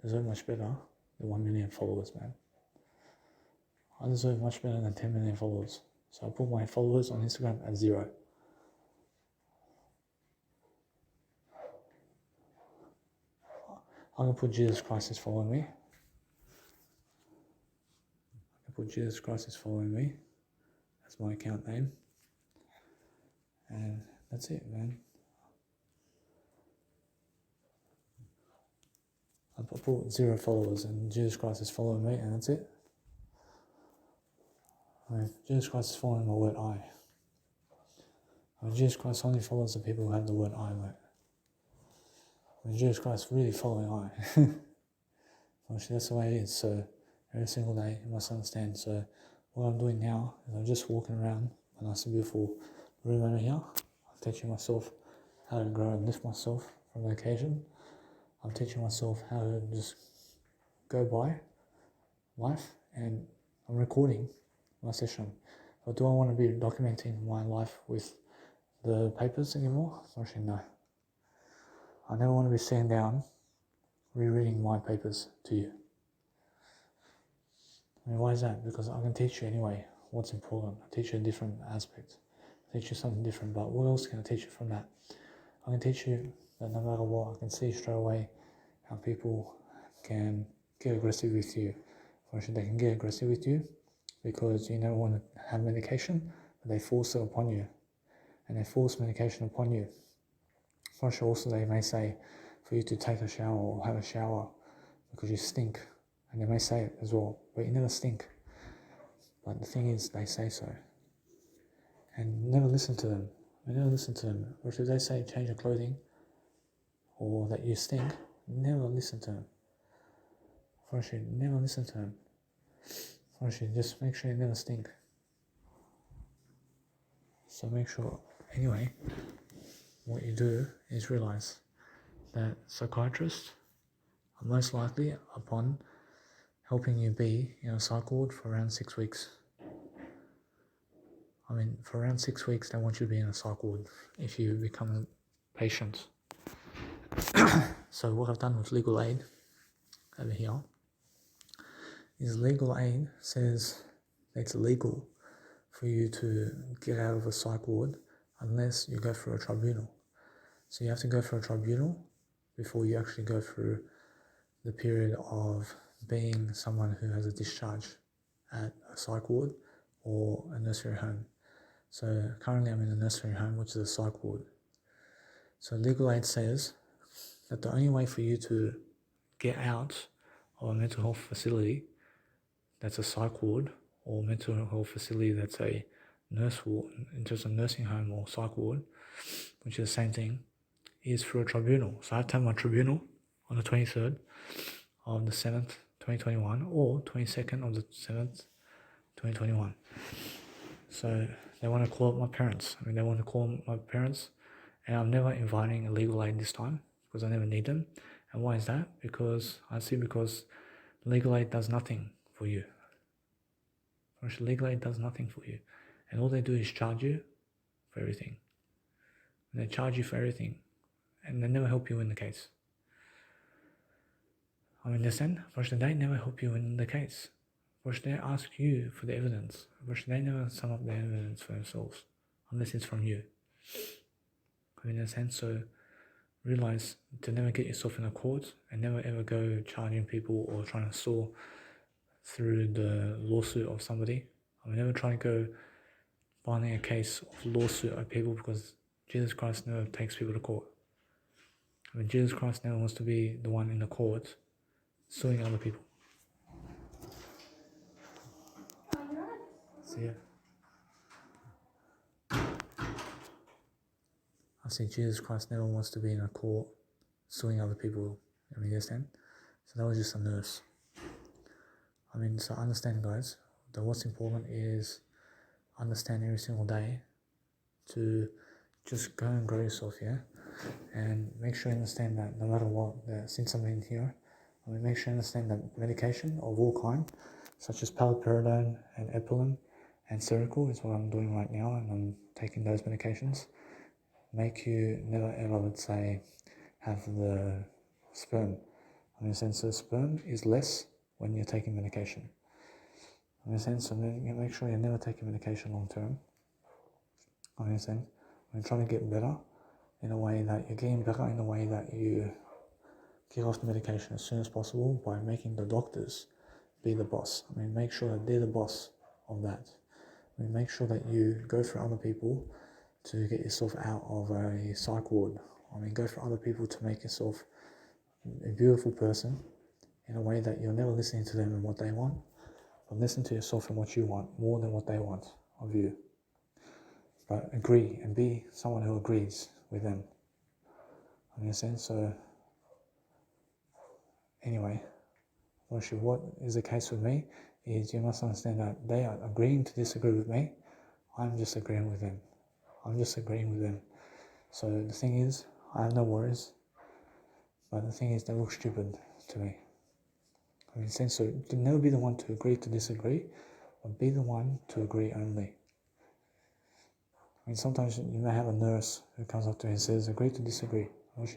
deserve much better than 1 million followers, man. I deserve much better than 10 million followers. So I put my followers on Instagram at 0. I can put Jesus Christ is following me. That's my account name. And that's it, man. I put 0 followers and Jesus Christ is following me, and that's it. Jesus Christ is following my word I. Jesus Christ only follows the people who have the word I, mate. Jesus Christ really following I. Actually, that's the way it is. So every single day you must understand. So what I'm doing now is I'm just walking around a nice and beautiful room over here. I'm teaching myself how to grow and lift myself from the occasion. I'm teaching myself how to just go by life, and I'm recording my session. But do I want to be documenting my life with the papers anymore? Actually, no. I never want to be sitting down rereading my papers to you. Why is that? Because I can teach you anyway what's important. I teach you a different aspect. I teach you something different, but what else can I teach you from that? I can teach you that no matter what, I can see straight away how people can get aggressive with you. First, they can get aggressive with you because you never want to have medication, but they force it upon you. And they force medication upon you. First, also they may say for you to take a shower or have a shower because you stink. And they may say it as well, but you never stink. But the thing is, they say so. And never listen to them. Or if they say change your clothing, or that you stink, never listen to him. First, you never listen to him. First, you just make sure you never stink. So make sure, anyway, what you do is realize that psychiatrists are most likely upon helping you be in a psych ward for around 6 weeks. I mean, for around 6 weeks, they want you to be in a psych ward if you become a patient. So what I've done with legal aid over here is legal aid says it's illegal for you to get out of a psych ward unless you go through a tribunal. So you have to go through a tribunal before you actually go through the period of being someone who has a discharge at a psych ward or a nursery home. So currently I'm in a nursery home, which is a psych ward. So legal aid says that the only way for you to get out of a mental health facility that's a psych ward or mental health facility that's a nurse ward, just a nursing home or psych ward, which is the same thing, is through a tribunal. So I have to have my tribunal on the 23rd of the 7th, 2021 or 22nd of the 7th, 2021. So they want to call up my parents. They want to call my parents, and I'm never inviting a legal aid this time because I never need them. And why is that? Because legal aid does nothing for you. Legal aid does nothing for you. And all they do is charge you for everything. And they charge you for everything. And they never help you in the case. Understand? First, they never help you in the case. First, they ask you for the evidence. First, they never sum up the evidence for themselves. Unless it's from you. Understand? So, realize to never get yourself in a court and never ever go charging people or trying to saw through the lawsuit of somebody. Never try to go finding a case of lawsuit of people because Jesus Christ never takes people to court. Jesus Christ never wants to be the one in the court suing other people. So yeah. I say Jesus Christ never wants to be in a court suing other people. You understand? So that was just a nurse. So understand, guys, that what's important is understand every single day to just go and grow yourself, yeah? And make sure you understand that no matter what, since I'm in here, make sure you understand that medication of all kind, such as paliperidone and Epilim and Seroquel is what I'm doing right now, and I'm taking those medications, make you never ever, let's say, have the sperm. So sperm is less when you're taking medication. So make sure you're never taking medication long term. When trying to get better in a way that you're getting better in a way that you get off the medication as soon as possible by making the doctors be the boss. Make sure that they're the boss of that. Make sure that you go for other people to get yourself out of a psych ward. Go for other people to make yourself a beautiful person in a way that you're never listening to them and what they want, but listen to yourself and what you want more than what they want of you. But agree and be someone who agrees with them. So anyway, what is the case with me is you must understand that they are agreeing to disagree with me. I'm just agreeing with them. So the thing is, I have no worries, but the thing is they look stupid to me. So never be the one to agree to disagree, but be the one to agree only. Sometimes you may have a nurse who comes up to you and says, agree to disagree.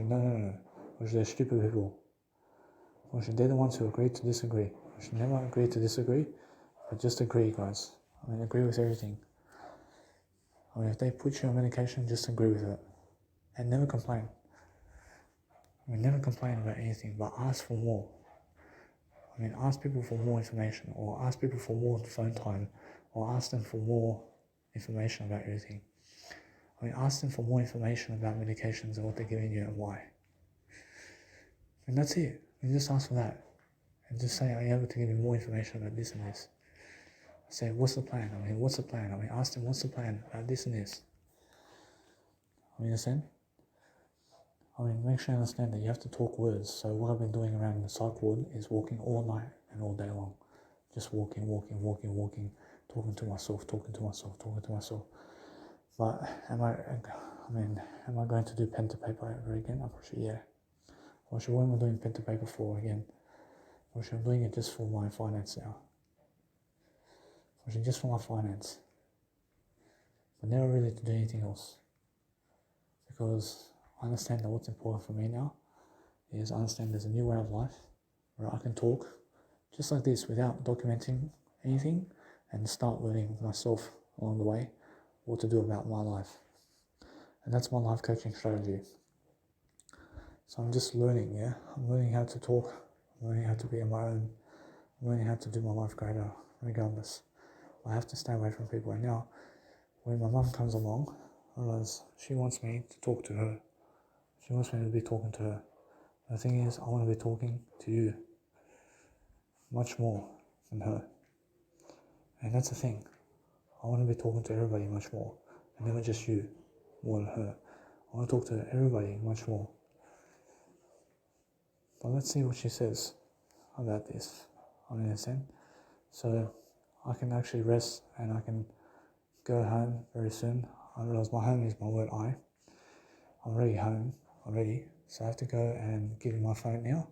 No. They're stupid people. They're the ones who agree to disagree. Never agree to disagree, but just agree, guys. Agree with everything. If they put you on medication, just agree with it. And never complain. Never complain about anything, but ask for more. Ask people for more information, or ask people for more phone time, or ask them for more information about everything. Ask them for more information about medications and what they're giving you and why. And that's it. Just ask for that. And just say, are you able to give me more information about this and this? Say, what's the plan? What's the plan? Ask them, what's the plan about this and this? Understand? I mean, make sure you understand that you have to talk words. So what I've been doing around the psych ward is walking all night and all day long. Just walking, talking to myself. But am I going to do pen to paper ever again? Unfortunately, yeah. What am I doing pen to paper for again? I'm doing it just for my finance now. Just for my finance. But never really to do anything else. Because I understand that what's important for me now is I understand there's a new way of life where I can talk just like this without documenting anything and start learning myself along the way what to do about my life. And that's my life coaching strategy. So I'm just learning, yeah? I'm learning how to talk, I'm learning how to be on my own, I'm learning how to do my life greater regardless. I have to stay away from people. And now, when my mum comes along, I realize she wants me to talk to her. She wants me to be talking to her. The thing is, I want to be talking to you much more than her. And that's the thing. I want to be talking to everybody much more, and never just you, more than her. I want to talk to everybody much more. But let's see what she says about this. I understand. So I can actually rest and I can go home very soon. I realize my home is my word I. I'm already home already. So I have to go and give my phone now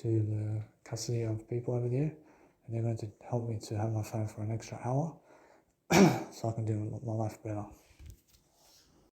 to the custody of people over there. And they're going to help me to have my phone for an extra hour so I can do my life better.